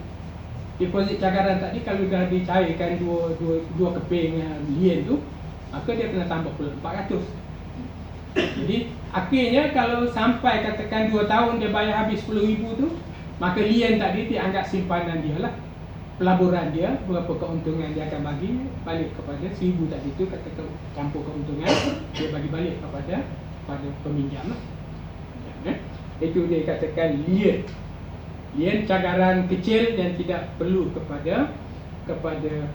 Deposit cagaran tadi kalau dah dicairkan dua keping lien tu, maka dia kena tambah pula 400. Jadi akhirnya kalau sampai katakan 2 tahun dia bayar habis 10,000 tu, maka lien tadi dianggap simpanan dia lah, pelaburan dia, berapa keuntungan dia akan bagi balik kepada 1,000 tadi tu, katakan campur keuntungan, dia bagi balik kepada peminjam lah. Itu dia katakan lien. Lien cagaran kecil dan tidak perlu kepada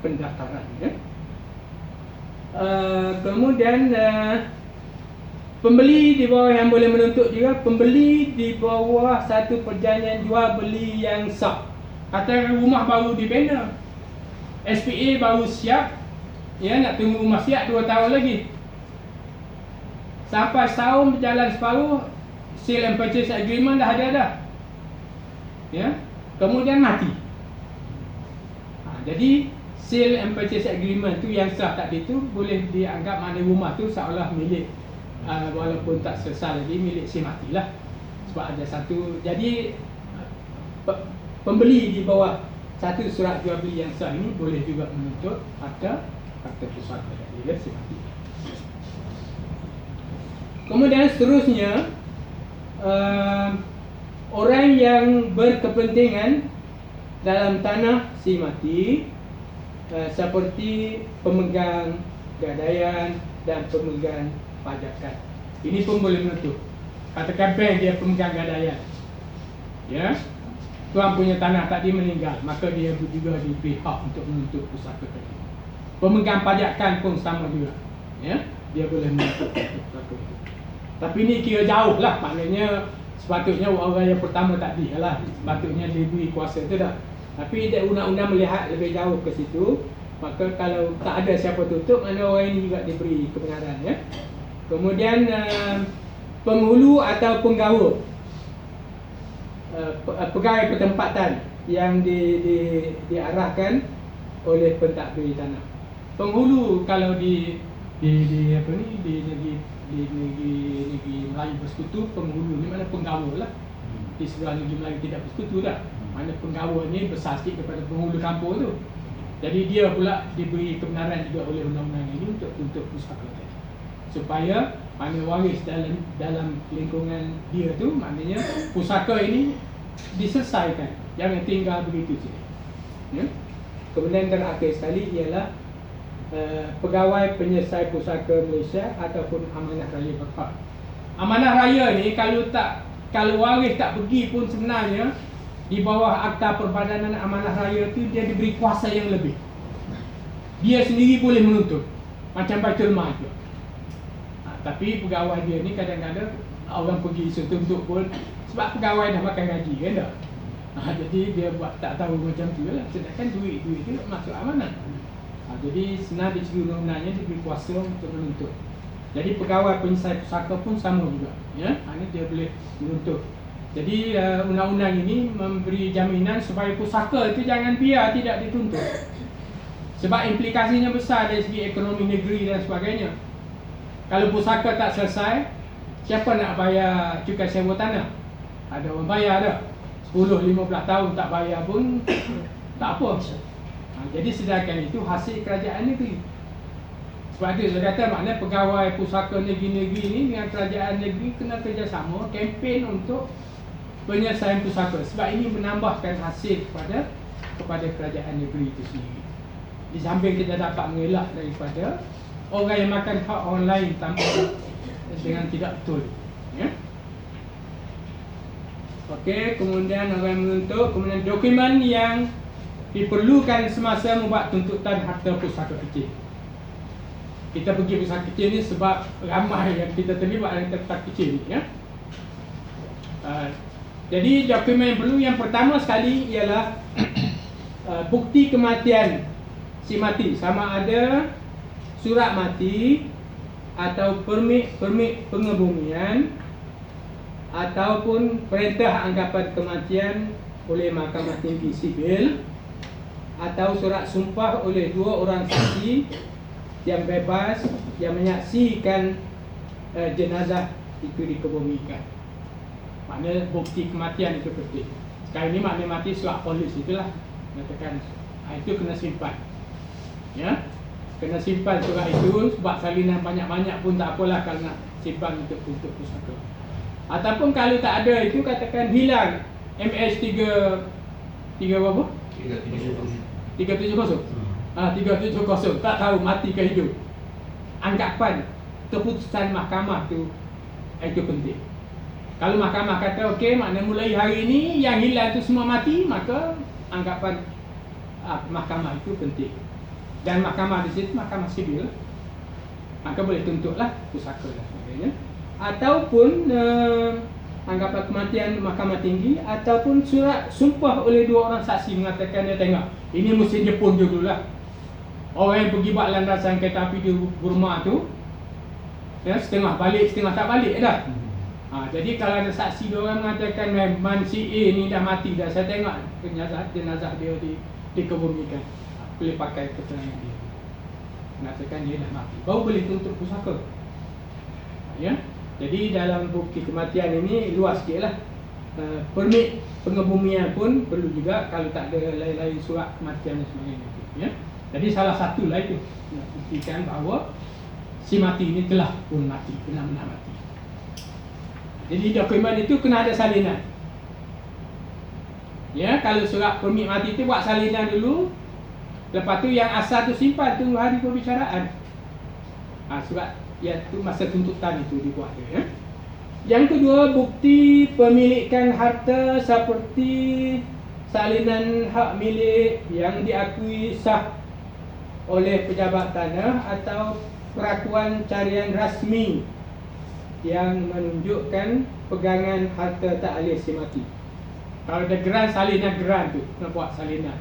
pendaftaran. Kemudian pembeli di bawah yang boleh menuntut juga, pembeli di bawah satu perjanjian jual beli yang sah. Katakan rumah baru dibina, SPA baru siap, ya, nak tunggu rumah siap 2 tahun lagi. Sampai setahun berjalan separuh, sale and purchase agreement dah ada dah. Ya, kemudian mati. Jadi sale and purchase agreement tu yang sah tadi tu boleh dianggap mana rumah tu seolah milik, walaupun tak selesai lagi, milik si mati lah. Sebab ada satu, jadi pembeli di bawah satu surat jual beli yang sah ini boleh juga menuntut harta pusaka dari si mati. Kemudian seterusnya, orang yang berkepentingan dalam tanah si mati, seperti pemegang gadaian dan pemegang pajakan, ini pun boleh menuntut. Katakan bank dia pemegang gadaian, ya, tuan punya tanah tadi meninggal, maka dia juga diberi hak untuk menuntut pusaka tadi. Pemegang pajakan pun sama juga, ya, dia boleh menuntut pusaka itu. Tapi ini kira jauh lah, maknanya sepatutnya orang yang pertama tadi lah, sepatutnya diberi kuasa tu dah. Tapi undang-undang melihat lebih jauh ke situ, maka kalau tak ada siapa tutup, mana orang ini juga diberi kebenaran, ya. Kemudian penghulu atau penggawa, pegawai pertempatan yang diarahkan oleh pentadbir tanah. Penghulu kalau di negeri Melayu bersekutu, penghulu ni mana penggawa lah. Di sebelah negeri Melayu tidak bersekutu dah, mana penggawa ni besar sikit daripada penghulu kampung tu. Jadi dia pula diberi kebenaran juga oleh undang-undang ini untuk tuntut pusaka tadi, supaya mana waris dalam lingkungan dia tu, maknanya pusaka ini diselesaikan, jangan tinggal begitu saja, ya. Kemudian terakhir sekali ialah pegawai penyelesai pusaka Malaysia ataupun amanah raya berhak. Amanah raya ni kalau waris tak pergi pun sebenarnya di bawah Akta Perbadanan Amanah Raya tu dia diberi kuasa yang lebih. Dia sendiri boleh menuntut macam Baitul Mal tu. Tapi pegawai dia ni kadang-kadang orang pergi tuntut pun sebab pegawai dah makan gaji kan dah. Jadi dia buat tak tahu macam tu lah. Sedangkan duit tu masuk amanah. Jadi senar di segi undang-undangnya diberi kuasa untuk menuntut. Jadi pegawai penyelesai pusaka pun sama juga, ya. Ini dia boleh menuntut. Jadi undang-undang ini memberi jaminan supaya pusaka itu jangan biar tidak dituntut. Sebab implikasinya besar dari segi ekonomi negeri dan sebagainya. Kalau pusaka tak selesai, siapa nak bayar cukai sewa tanah? Ada orang bayar dah. 10-15 tahun tak bayar pun tak apa. Jadi sedangkan itu hasil kerajaan negeri. Sebab itu saya kata maknanya pegawai pusaka negeri-negeri ni dengan kerajaan negeri kena kerjasama kempen untuk penyelesaian pusaka. Sebab ini menambahkan hasil kepada kerajaan negeri itu sendiri. Di samping kita dapat mengelak daripada orang yang makan hak orang lain tanpa dengan tidak betul. Ya. Okey, kemudian orang menuntut, kemudian dokumen yang diperlukan semasa membuat tuntutan harta pusaka kecil. Kita pergi pusaka kecil ni sebab ramai yang kita terlibat dalam tempat kecil ni, ya. Jadi dokumen yang perlu yang pertama sekali ialah bukti kematian si mati, sama ada surat mati atau permit pengebumian ataupun perintah anggapan kematian oleh Mahkamah Tinggi Sivil atau surat sumpah oleh 2 orang saksi yang bebas yang menyaksikan jenazah itu dikebumikan. Maknanya bukti kematian itu penting. Sekarang ini maknanya mati surat polis itulah mengatakan itu kena simpan. Ya, kena simpan surat itu sebab salinan banyak-banyak pun tak apalah kalau nak simpan untuk pusaka. Ataupun kalau tak ada itu katakan hilang MH3 berapa? 370. 370 tak tahu mati ke hidup. Anggapan keputusan mahkamah tu itu penting. Kalau mahkamah kata okey, maknanya mulai hari ini yang hilang tu semua mati, maka anggapan mahkamah itu penting. Dan mahkamah di situ mahkamah sivil, maka boleh tuntutlah pusaka dan sebagainya. Ataupun anggapan kematian mahkamah tinggi ataupun surat sumpah oleh 2 orang saksi mengatakan dia tengok ini musim Jepun dululah. Orang yang pergi buat landasan kereta api di Burma tu, ya, setengah balik setengah tak balik dah. Jadi kalau ada saksi 2 orang mengatakan memang si A ni dah mati dah, saya tengok jenazah dia dikebumikan, boleh pakai keterangan dia mengatakan dia dah mati, baru boleh tuntut pusaka. Ya. Jadi dalam bukti kematian ini luas sikit lah. Permit pengebumian pun perlu juga kalau tak ada lain-lain surat kematian dan sebagainya. Ya. Jadi salah satu lah itu nak buktikan bahawa si mati ini telah pun mati, benar-benar mati. Jadi dokumen itu kena ada salinan. Ya, kalau surat permit mati itu buat salinan dulu. Lepas tu yang asal tu simpan tunggu hari perbicaraan. Surat yang tu masa tuntutan itu dibuat ya. Yang kedua, bukti pemilikan harta seperti salinan hak milik yang diakui sah oleh pejabat tanah atau perakuan carian rasmi yang menunjukkan pegangan harta ta'alih si mati. Kalau ada geran, salinan geran tu kena buat salinan.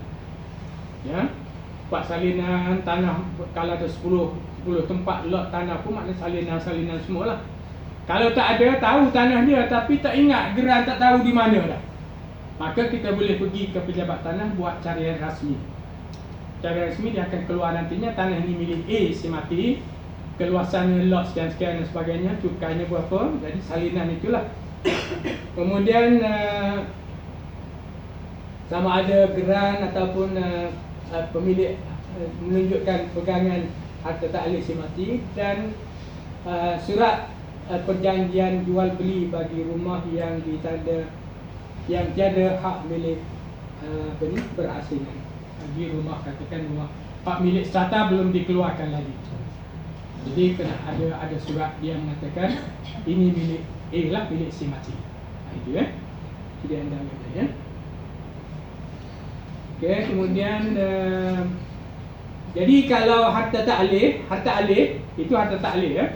Ya, buat salinan tanah. Kalau ada 10 tempat lot tanah pun maknanya salinan semualah. Kalau tak ada, tahu tanah dia tapi tak ingat geran, tak tahu di mana dah, maka kita boleh pergi ke pejabat tanah buat carian rasmi. Carian rasmi dia akan keluar nantinya tanah ini milik A si mati, keluasannya lot sekian-sekian dan sebagainya, cukainya berapa, jadi salinan itulah. Kemudian sama ada geran ataupun pemilik menunjukkan pegangan harta ta'alih si mati, dan surat perjanjian jual beli bagi rumah yang ditanda yang tiada hak milik berasingan. Bagi rumah, katakan rumah hak milik strata belum dikeluarkan lagi. Jadi kena ada surat dia mengatakan ini milik A lah, milik si mati. Itu ya. Jadi anda kata ya. Okey, kemudian jadi kalau harta ta'alih itu harta ta'alih ya.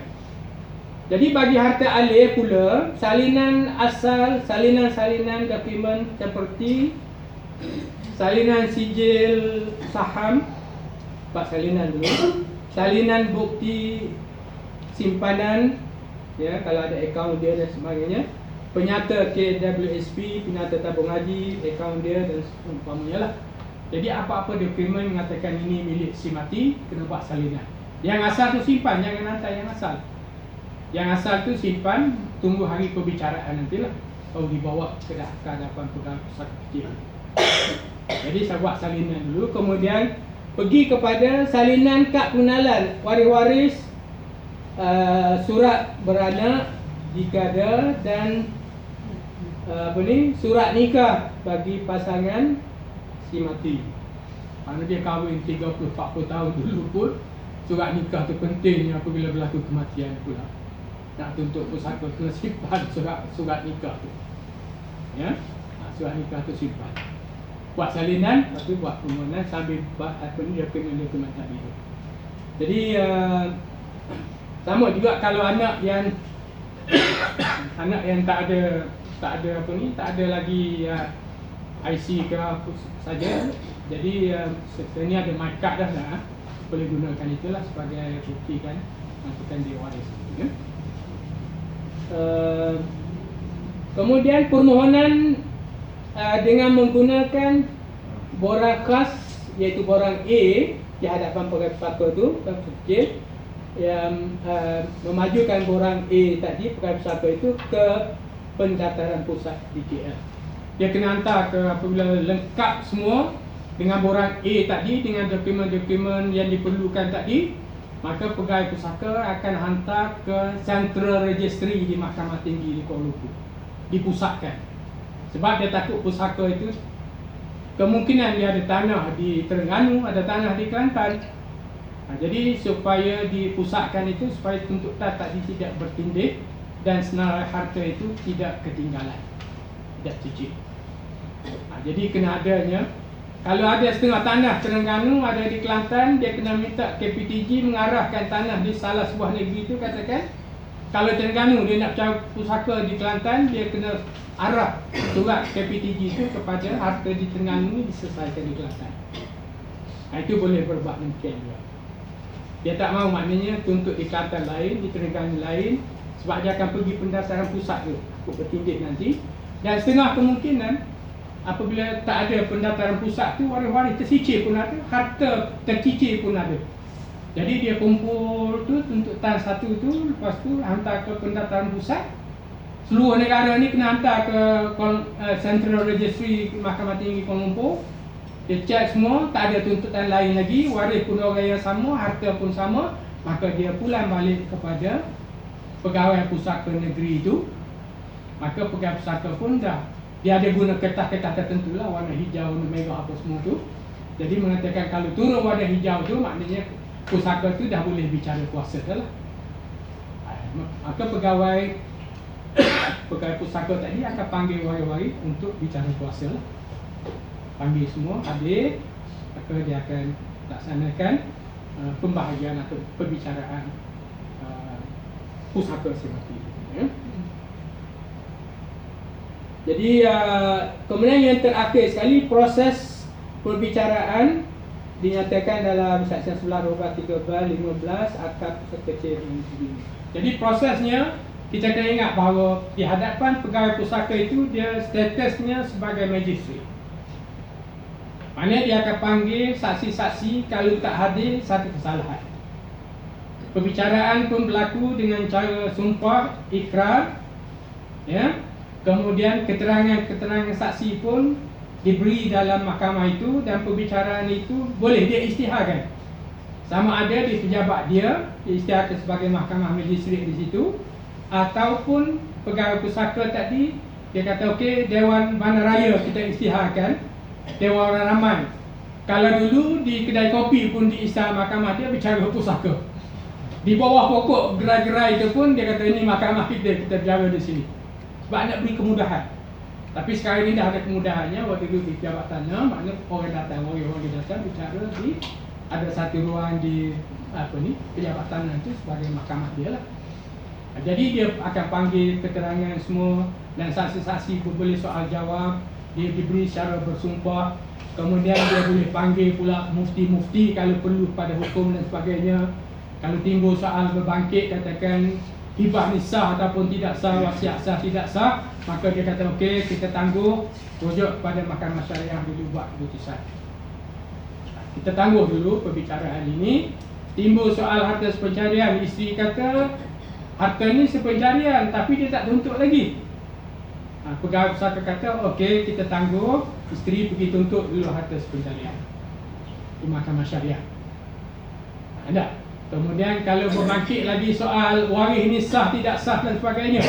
Jadi bagi harta alih pula, salinan asal, salinan dokumen seperti salinan sijil saham, buat salinan dulu, salinan bukti simpanan, ya, kalau ada akaun dia dan sebagainya, penyata KWSP, penyata tabung haji, akaun dia dan umpamanya lah. Jadi apa-apa dokumen mengatakan ini milik si mati, kena buat salinan. Yang asal tu simpan, jangan hantar yang asal. Yang asal tu simpan, tunggu hari perbicaraan nantilah, baru dibawa ke hadapan pegawai pusaka kecil. Jadi saya buat salinan dulu, kemudian pergi kepada salinan kad pengenalan waris-waris, surat beranak jika ada, dan surat nikah bagi pasangan si mati. Kalau dia kahwin 30-40 tahun dulu pun, surat nikah tu pentingnya apabila berlaku kematian pula. Nak tuntut pusaka kena simpan surat nikah tu. Ya, surat nikah tu simpan. Buat salinan, lepas tu buat permohonan sambil dia kena dokumen tadi tu. Jadi sama juga kalau anak yang tak ada lagi IC ke apa saja. Jadi ini ada my card dah lah, boleh gunakan itulah sebagai bukti kan, nantikan dia waris. Ya. Kemudian permohonan dengan menggunakan borang khas, iaitu borang A di hadapan pegawai pusaka tu, kecil, yang memajukan borang A tadi, pegawai pusaka itu ke pendaftaran pusat di KL. Dia kena hantar ke, apabila lengkap semua dengan borang A tadi, dengan dokumen-dokumen yang diperlukan tadi, maka pegawai pusaka akan hantar ke Central Registry di Mahkamah Tinggi di Kuala Lumpur, dipusatkan. Sebab dia takut pusaka itu kemungkinan dia ada tanah di Terengganu, ada tanah di Kelantan. Jadi supaya dipusatkan itu, supaya tuntutan tadi tidak bertindih dan senarai harta itu tidak ketinggalan, tidak cicit. Jadi kena adanya, kalau ada setengah tanah Terengganu, ada di Kelantan, dia kena minta KPTG mengarahkan tanah di salah sebuah negeri itu, katakan kalau Terengganu dia nak cari pusaka di Kelantan, dia kena arah surat KPTG itu kepada harta di Terengganu ini diselesaikan di Kelantan. Itu boleh berbuat mungkin juga. Dia tak mahu, maknanya tuntut di Kelantan lain, di Terengganu lain, sebab dia akan pergi pendaftaran pusat tu, untuk bertindik nanti. Dan setengah kemungkinan apabila tak ada pendaftaran pusat tu, waris-waris tersicir pun ada, harta tercicir pun ada. Jadi dia kumpul tu tuntutan satu tu, lepas tu hantar ke pendaftaran pusat. Seluruh negara ni kena hantar ke Central Registry Mahkamah Tinggi Kuala Lumpur. Dia cek semua, tak ada tuntutan lain lagi, waris pun orang yang sama, harta pun sama, maka dia pulang balik kepada pegawai pusaka negeri itu. Maka pegawai pusaka pun dah, dia ada guna kertas-kertas tertentu lah, warna hijau, warna merah apa semua tu. Jadi mengatakan kalau turun warna hijau tu, maknanya pusaka tu dah boleh bicara kuasa dah lah. Maka pegawai pusaka tadi akan panggil waris-waris untuk bicara kuasa lah. Panggil semua, hadir, maka dia akan laksanakan pembahagian atau perbicaraan pusaka semati. Ya. Jadi kemudian yang terakhir sekali, proses perbicaraan dinyatakan dalam Seksyen 11, 12, 13, 15 Akad Pusaka Kecil ini. Jadi prosesnya, kita kena ingat bahawa di hadapan pegawai pusaka itu, dia statusnya sebagai magistrat. Maknanya dia akan panggil saksi-saksi, kalau tak hadir satu kesalahan. Perbicaraan pun berlaku dengan cara sumpah, ikrar, ya. Kemudian keterangan-keterangan saksi pun diberi dalam mahkamah itu, dan perbicaraan itu boleh dia isytiharkan. Sama ada di pejabat dia isytiharkan sebagai mahkamah magistrat di situ, ataupun pegawai pusaka tadi dia kata okey, Dewan Bandaraya kita isytiharkan, Dewan Orang Ramai. Kalau dulu di kedai kopi pun di isytihar mahkamah dia bicara pusaka. Di bawah pokok gerai-gerai itu pun dia kata ini mahkamah kita bicara di sini. Sebab nak beri kemudahan. Tapi sekarang ini dah ada kemudahannya. Waktu itu di pejabat tanah, maknanya orang datang bicara di, ada satu ruang di pejabat tanah itu sebagai mahkamah dia lah. Jadi dia akan panggil keterangan semua, dan saksi-saksi pun boleh soal jawab, dia diberi secara bersumpah. Kemudian dia boleh panggil pula mufti-mufti kalau perlu pada hukum dan sebagainya. Kalau timbul soal berbangkit, katakan hibah ni sah ataupun tidak sah, wasiat sah tidak sah, maka dia kata okey, kita tangguh, rujuk pada Mahkamah Syariah dulu buat keputusan. Kita tangguh dulu perbicaraan ini. Timbul soal harta pencarian, isteri kata harta ni sepencarian tapi dia tak tuntut lagi. Pegawai pusaka kata, okey, kita tangguh, isteri pergi tuntut dulu harta sepencarian di mahkamah syariah. Ada. Kemudian kalau berbangkit lagi soal waris ini sah tidak sah dan sebagainya,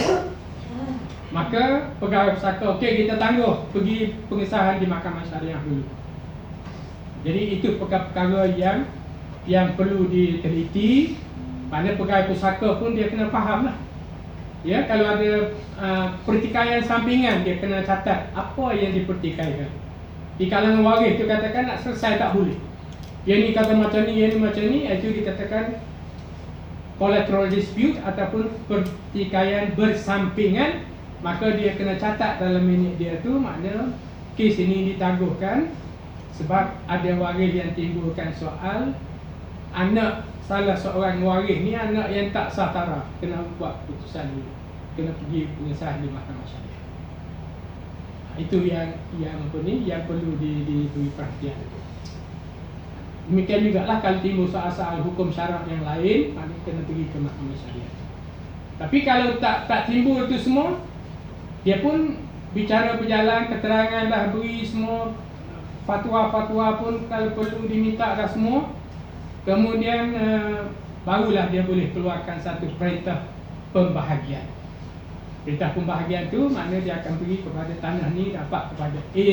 maka pegawai pusaka, okey, kita tangguh, pergi pengesahan di mahkamah syariah dulu. Jadi itu perkara-perkara yang perlu diteliti. Mana pegawai pusaka pun dia kena faham lah. Ya, kalau ada pertikaian sampingan, dia kena catat apa yang dipertikaikan. Di kalangan waris tu katakan nak selesai tak boleh. Yang ni kata macam ni, yang ni macam ni, itu dikatakan collateral dispute ataupun pertikaian bersampingan. Maka dia kena catat dalam minit dia tu, makna kes ini ditangguhkan sebab ada waris yang timbulkan soal anak salah seorang waris ni anak yang tak sah taraf, kena buat putusan dulu, kena pergi pengesahan di mahkamah syariah. Itu yang apa ni, yang perlu diberi perhatian. Demikian jugalah kalau timbul soal-soal hukum syarak yang lain, maka kena pergi ke mahkamah syariah. Tapi kalau tak timbul itu semua, dia pun bicara berjalan, keterangan dah beri semua, fatwa-fatwa pun kalau perlu diminta dah semua. Kemudian barulah dia boleh keluarkan satu perintah pembahagian. Perintah pembahagian tu makna dia akan pergi kepada tanah ni dapat kepada A,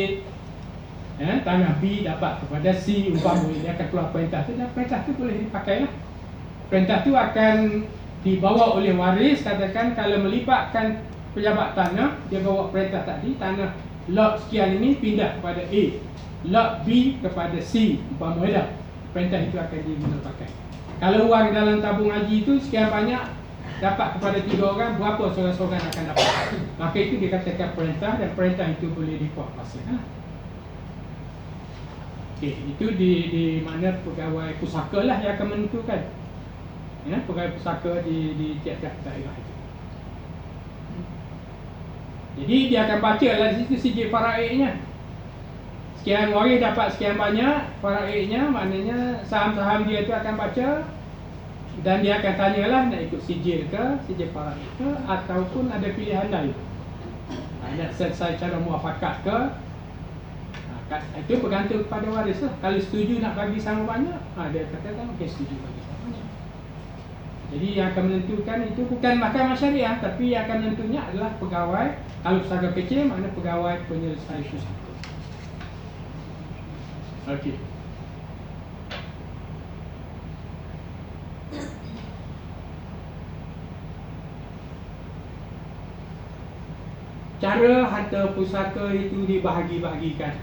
tanah B dapat kepada C, umpama dia akan keluar perintah tu, dan perintah tu boleh dipakai lah. Perintah tu akan dibawa oleh waris, katakan kalau melibatkan pejabat tanah, dia bawa perintah tadi, tanah lot sekian ini pindah kepada A, lot B kepada C, umpama dah. Perintah itu akan diguna pakai. Kalau wang dalam tabung haji itu sekian banyak dapat kepada 3 orang, berapa seorang-seorang akan dapat, maka itu dikatakan perintah, dan perintah itu boleh dikuatkuasakan. Okey, itu di mana pegawai pusaka lah yang akan menentukan, ya, pegawai pusaka di tiap-tiap daerah itu. Jadi dia akan baca lah di situ sijil faraidnya. Sekian waris dapat sekian banyak, faraidnya maknanya saham-saham dia itu akan baca, dan dia akan tanyalah nak ikut sijil ke, sijil faraid ke, ataupun ada pilihan lain. Nak selesai cara muafakat ke, itu bergantung kepada waris lah. Kalau setuju nak bagi sama banyak, dia katakan okey, setuju bagi sama banyak. Jadi yang akan menentukan itu bukan mahkamah syariah, tapi yang akan menentunya adalah pegawai. Kalau pusaka kecil, makna pegawai penyelesai pusaka. Okey. Cara harta pusaka itu dibahagi-bahagikan.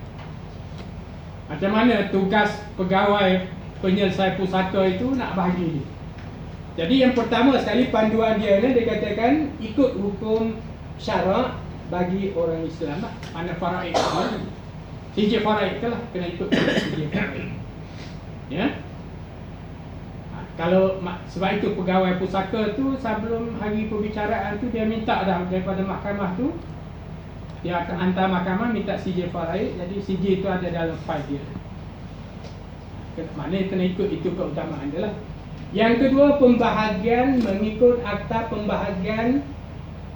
Macam mana tugas pegawai penyelesai pusaka itu nak bahagi. Jadi yang pertama sekali panduan dia ni, dia katakan ikut hukum syarak bagi orang Islam lah. Mana faraid ni, sijil faraid lah, kena ikut sijil faraid. Ya. Kalau sebab itu pegawai pusaka tu sebelum hari perbicaraan tu dia minta dah daripada mahkamah tu, dia akan hantar mahkamah minta sijil faraid. Jadi sijil itu ada dalam file dia. Maknanya kena ikut itu keutamaan dia lah. Yang kedua, pembahagian mengikut akta pembahagian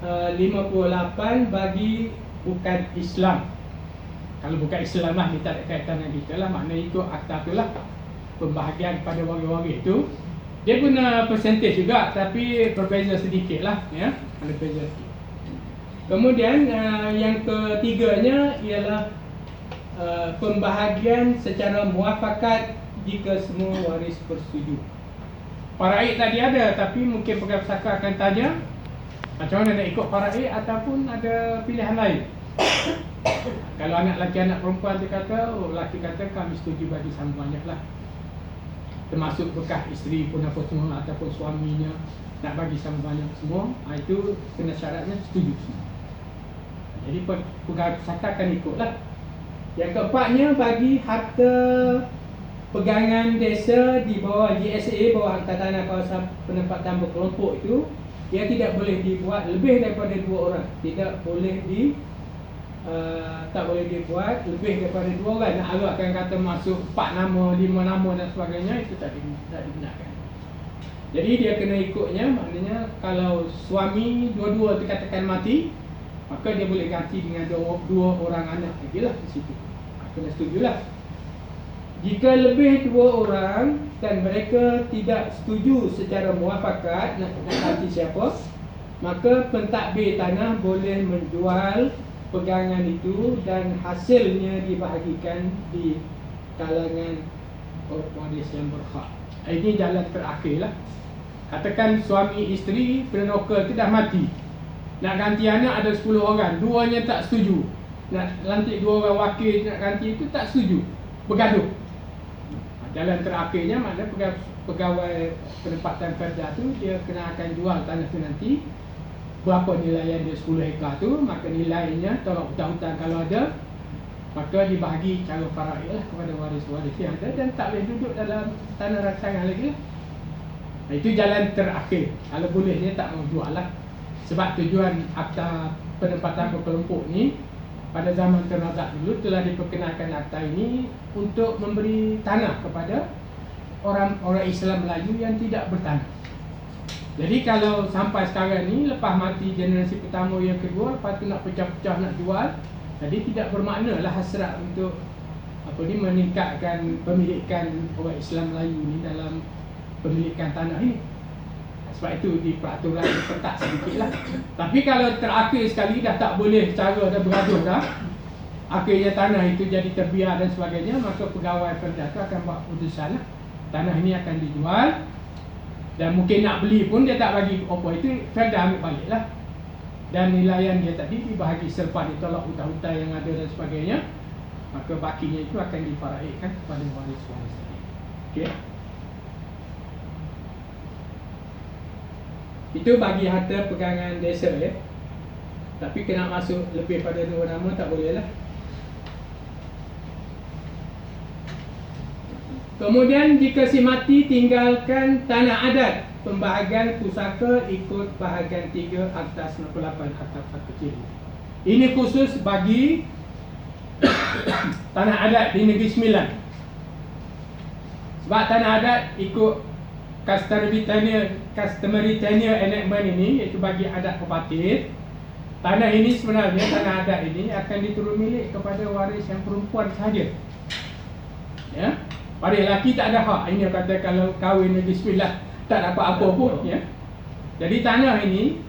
58 bagi bukan Islam. Kalau bukan Islam lah, kita ada kaitan dengan kita lah, maknanya ikut akta tu lah. Pembahagian pada waris-waris tu, dia guna percentage juga, tapi berbeza sedikit lah, ya, ada beza sedikit. Kemudian yang ketiganya ialah pembahagian secara muafakat jika semua waris bersetuju. Faraid tadi ada, tapi mungkin pegawai pusaka akan tanya macam mana nak ikut faraid ataupun ada pilihan lain. Kalau anak lelaki anak perempuan dia kata, lelaki kata kami setuju bagi sama banyak lah, termasuk bekas isteri pun apa semua, ataupun suaminya nak bagi sama banyak semua, itu kena syaratnya setuju semua. Jadi pegawai pusaka akan ikutlah. Yang keempatnya, bagi harta pegangan desa di bawah GSA, bawah Akta Tanah Kawasan Penempatan Berkelompok itu, dia tidak boleh dibuat lebih daripada 2 orang. Tidak boleh tak boleh dibuat lebih daripada 2 orang. Nak agakkan kata masuk 4 nama, 5 nama dan sebagainya, itu tak dibenarkan. Jadi dia kena ikutnya, maknanya kalau suami dua-dua dikatakan mati, maka dia boleh ganti dengan dua orang anak lagi lah di situ. Kena setujulah. Jika lebih dua orang dan mereka tidak setuju secara muafakat nak ganti siapa, maka pentadbir tanah boleh menjual pegangan itu dan hasilnya dibahagikan di kalangan waris yang berhak. Ini jalan terakhir lah. Katakan suami isteri penokor itu dah mati, nak ganti anak ada 10 orang, duanya tak setuju, nak lantik 2 orang wakil nak ganti itu tak setuju, bergaduh. Jalan terakhirnya maknanya pegawai penempatan kerja tu dia kena akan jual tanah tu nanti. Berapa nilaian dia 10 hektar tu, maka nilainya tolak hutang-hutang kalau ada, maka dibahagi cara faraid lah kepada waris-waris yang ada dan tak boleh duduk dalam tanah rancangan lagi lah. Itu jalan terakhir. Kalau bolehnya tak mau jual lah. Sebab tujuan akta penempatan berkelompok ni pada zaman Ternazak dulu telah diperkenalkan akta ini untuk memberi tanah kepada orang-orang Islam Melayu yang tidak bertanah. Jadi kalau sampai sekarang ni, lepas mati generasi pertama yang kedua, lepas tu nak pecah-pecah nak jual, jadi tidak bermakna lah hasrat untuk meningkatkan pemilikan orang Islam Melayu ni dalam pemilikan tanah ini. Sebab itu di peraturan ketat sedikit lah. Tapi kalau terakhir sekali dah tak boleh cara dah bergaduh dah, akhirnya tanah itu jadi terbiar dan sebagainya, maka pegawai perda itu akan buat putusan lah. Tanah ini akan dijual dan mungkin nak beli pun dia tak bagi apa itu, perda ambil balik lah. Dan nilaian dia tadi dibahagi selepas ditolak hutang-hutang yang ada dan sebagainya, maka bakinya itu akan difaraidkan kepada waris-waris tadi. Okey. Itu bagi harta pegangan desa ya. Tapi kena masuk lebih pada 2 nama tak boleh lah. Kemudian jika si mati tinggalkan tanah adat, pembahagian pusaka ikut bahagian 3 Akta 98 Akta Kecil. Ini khusus bagi tanah adat di Negeri Sembilan. Sebab tanah adat ikut customary tenure enactment ini, iaitu bagi adat pepatih, tanah ini sebenarnya, tanah adat ini akan diturun milik kepada waris yang perempuan sahaja. Ya, pada lelaki tak ada hak. Ini kata kalau kahwin Negeri Sembilan tak dapat apa pun ya. Jadi tanah ini,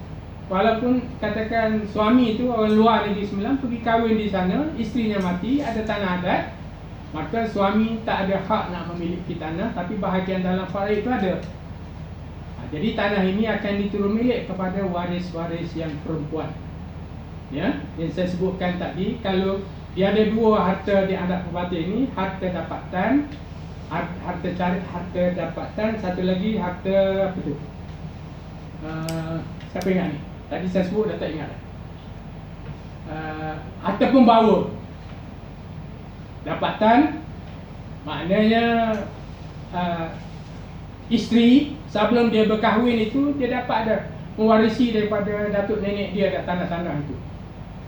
walaupun katakan suami itu orang luar Negeri Sembilan pergi kahwin di sana, isterinya mati, ada tanah adat, maka suami tak ada hak nak memiliki tanah, tapi bahagian dalam faraid itu ada. Jadi tanah ini akan diturun milik kepada waris-waris yang perempuan. Ya, yang saya sebutkan tadi, kalau dia ada 2 harta di adat pepatih ini, harta dapatan, harta dapatan, satu lagi harta apa tu? Siapa ingat ni? Tadi saya sebut dah tak ingat. Harta pembawa. Dapatan maknanya isteri sebelum dia berkahwin itu dia dapat ada mewarisi daripada datuk nenek dia ada tanah-tanah itu.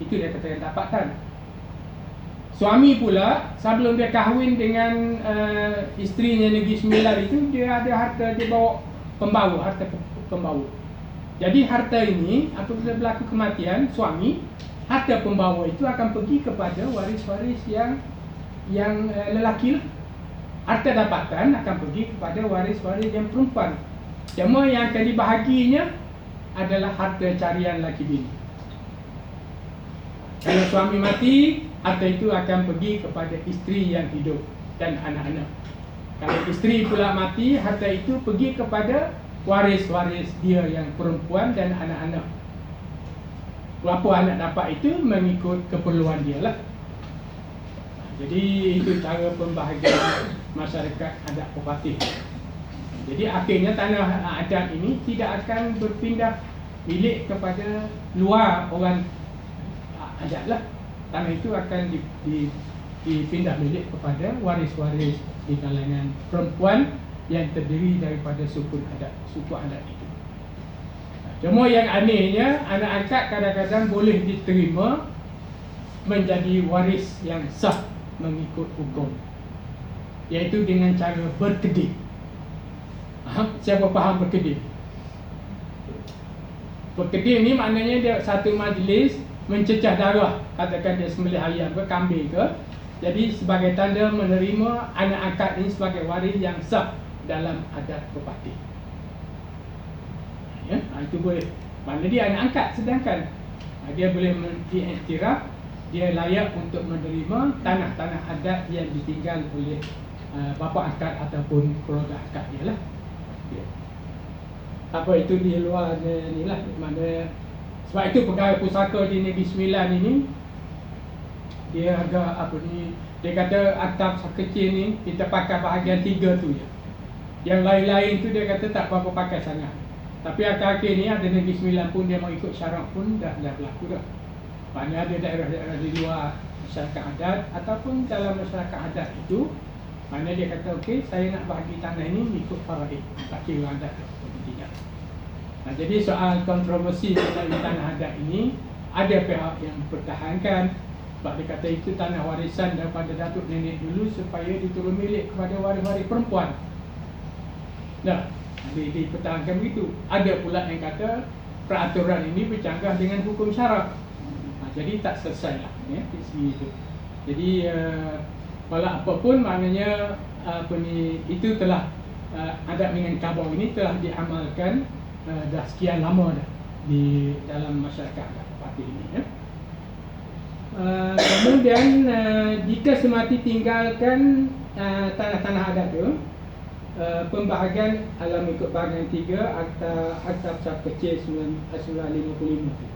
Itu dia katakan dapatan. Suami pula sebelum dia kahwin dengan isterinya Negeri Sembilan itu, dia ada harta, dia bawa pembawa, harta pembawa. Jadi harta ini apabila berlaku kematian suami, harta pembawa itu akan pergi kepada waris-waris yang lelaki lah. Harta dapatan akan pergi kepada waris-waris yang perempuan. Cuma yang akan dibahaginya adalah harta carian laki bini. Kalau suami mati, harta itu akan pergi kepada isteri yang hidup dan anak-anak. Kalau isteri pula mati, harta itu pergi kepada waris-waris dia yang perempuan dan anak-anak. Berapa anak dapat itu mengikut keperluan dia lah. Jadi itu cara pembahagian masyarakat adat pepatih. Jadi akhirnya tanah adat ini tidak akan berpindah milik kepada luar orang adat lah. Tanah itu akan dipindah milik kepada waris-waris di kalangan perempuan yang terdiri daripada suku adat itu. Cuma yang anehnya, anak angkat kadang-kadang boleh diterima menjadi waris yang sah mengikut hukum, iaitu dengan cara berkedip. Siapa faham berkedim? Berkedim ni maknanya dia satu majlis mencecah darah, katakan dia sembelih ayam ke kambing ke, jadi sebagai tanda menerima anak angkat ini sebagai waris yang sah dalam adat berparti. Ya, itu boleh. Mana dia anak angkat, sedangkan dia boleh diiktiraf, dia layak untuk menerima tanah-tanah adat yang ditinggal oleh bapa angkat ataupun keluarga angkat dia lah. Ya. Apa itu di luar ni lah, mana sebab itu pegawai pusaka di Negeri Sembilan ini dia agak apa ni, dia kata atap kecil ni kita pakai bahagian 3 tu je. Yang lain-lain tu dia kata tak apa-apa pakai sangat. Tapi akhir-akhir ni ada Negeri Sembilan pun dia mau ikut syarat pun dah berlaku dah. Maknanya ada daerah-daerah di luar masyarakat adat ataupun dalam masyarakat adat itu, mana dia kata okey, saya nak bagi tanah ini ikut faraid, tak kira adat atau tidak. Nah, jadi soal kontroversi tentang tanah adat ini, ada pihak yang mempertahankan sebab dia kata itu tanah warisan daripada datuk nenek dulu supaya diturun milik kepada waris-waris perempuan. Nah, dipertahankan begitu. Ada pula yang kata peraturan ini bercanggah dengan hukum syarak. Jadi tak selesai lah ya, di segi itu. Jadi walau apapun maknanya itu telah adat Minangkabau ini telah diamalkan dah sekian lama dah di dalam masyarakat adat parti ini ya. Kemudian jika semati tinggalkan tanah-tanah adat itu, pembahagian alam ikut bahagian 3 Akta Besar Kecil 1955.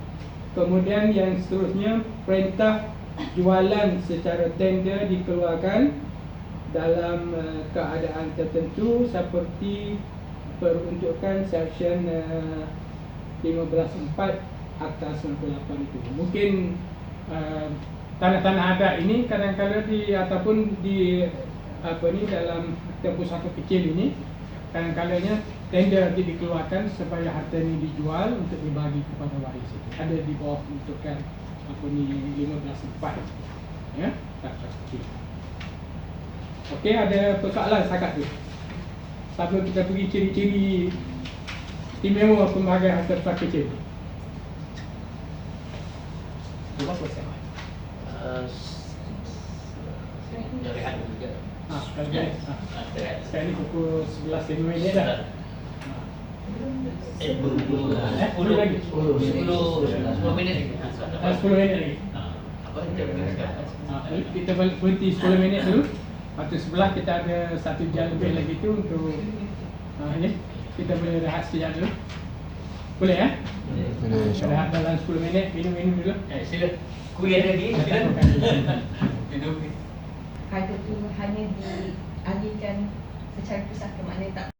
Kemudian yang seterusnya, perintah jualan secara tender dikeluarkan dalam keadaan tertentu seperti peruntukan Seksyen 15(4) Akta 98 itu. Mungkin tanah-tanah adat ini kadang-kadang ataupun di dalam akta pusaka kecil ini kadang-kadangnya tender dikeluarkan supaya harta ini dijual untuk dibagi kepada waris itu. Ada di bawah peruntukan 15(4) ya, akta kecil. Okey, ada persoalan setakat tu. Sambil kita pergi ciri-ciri istimewa pembahagian harta pusaka kecil. Berapa persen? Dari hari juga. Sekarang ni pukul 11.05 dah. 10 lagi. 10 minit lagi. 10 minit lagi. Apa jam ni sekarang? Kita berhenti 10 minit dulu. Lepas tu sebelah kita ada 1 jam lebih lagi tu untuk ni. Kita boleh rehat sekejap dulu. Boleh ya? Boleh, Rehat dalam 10 minit, minum-minum dulu. Sila. Kuih lagi. Sila. Minum. Harga tu hanya dialihkan secara pusaka, maknanya tak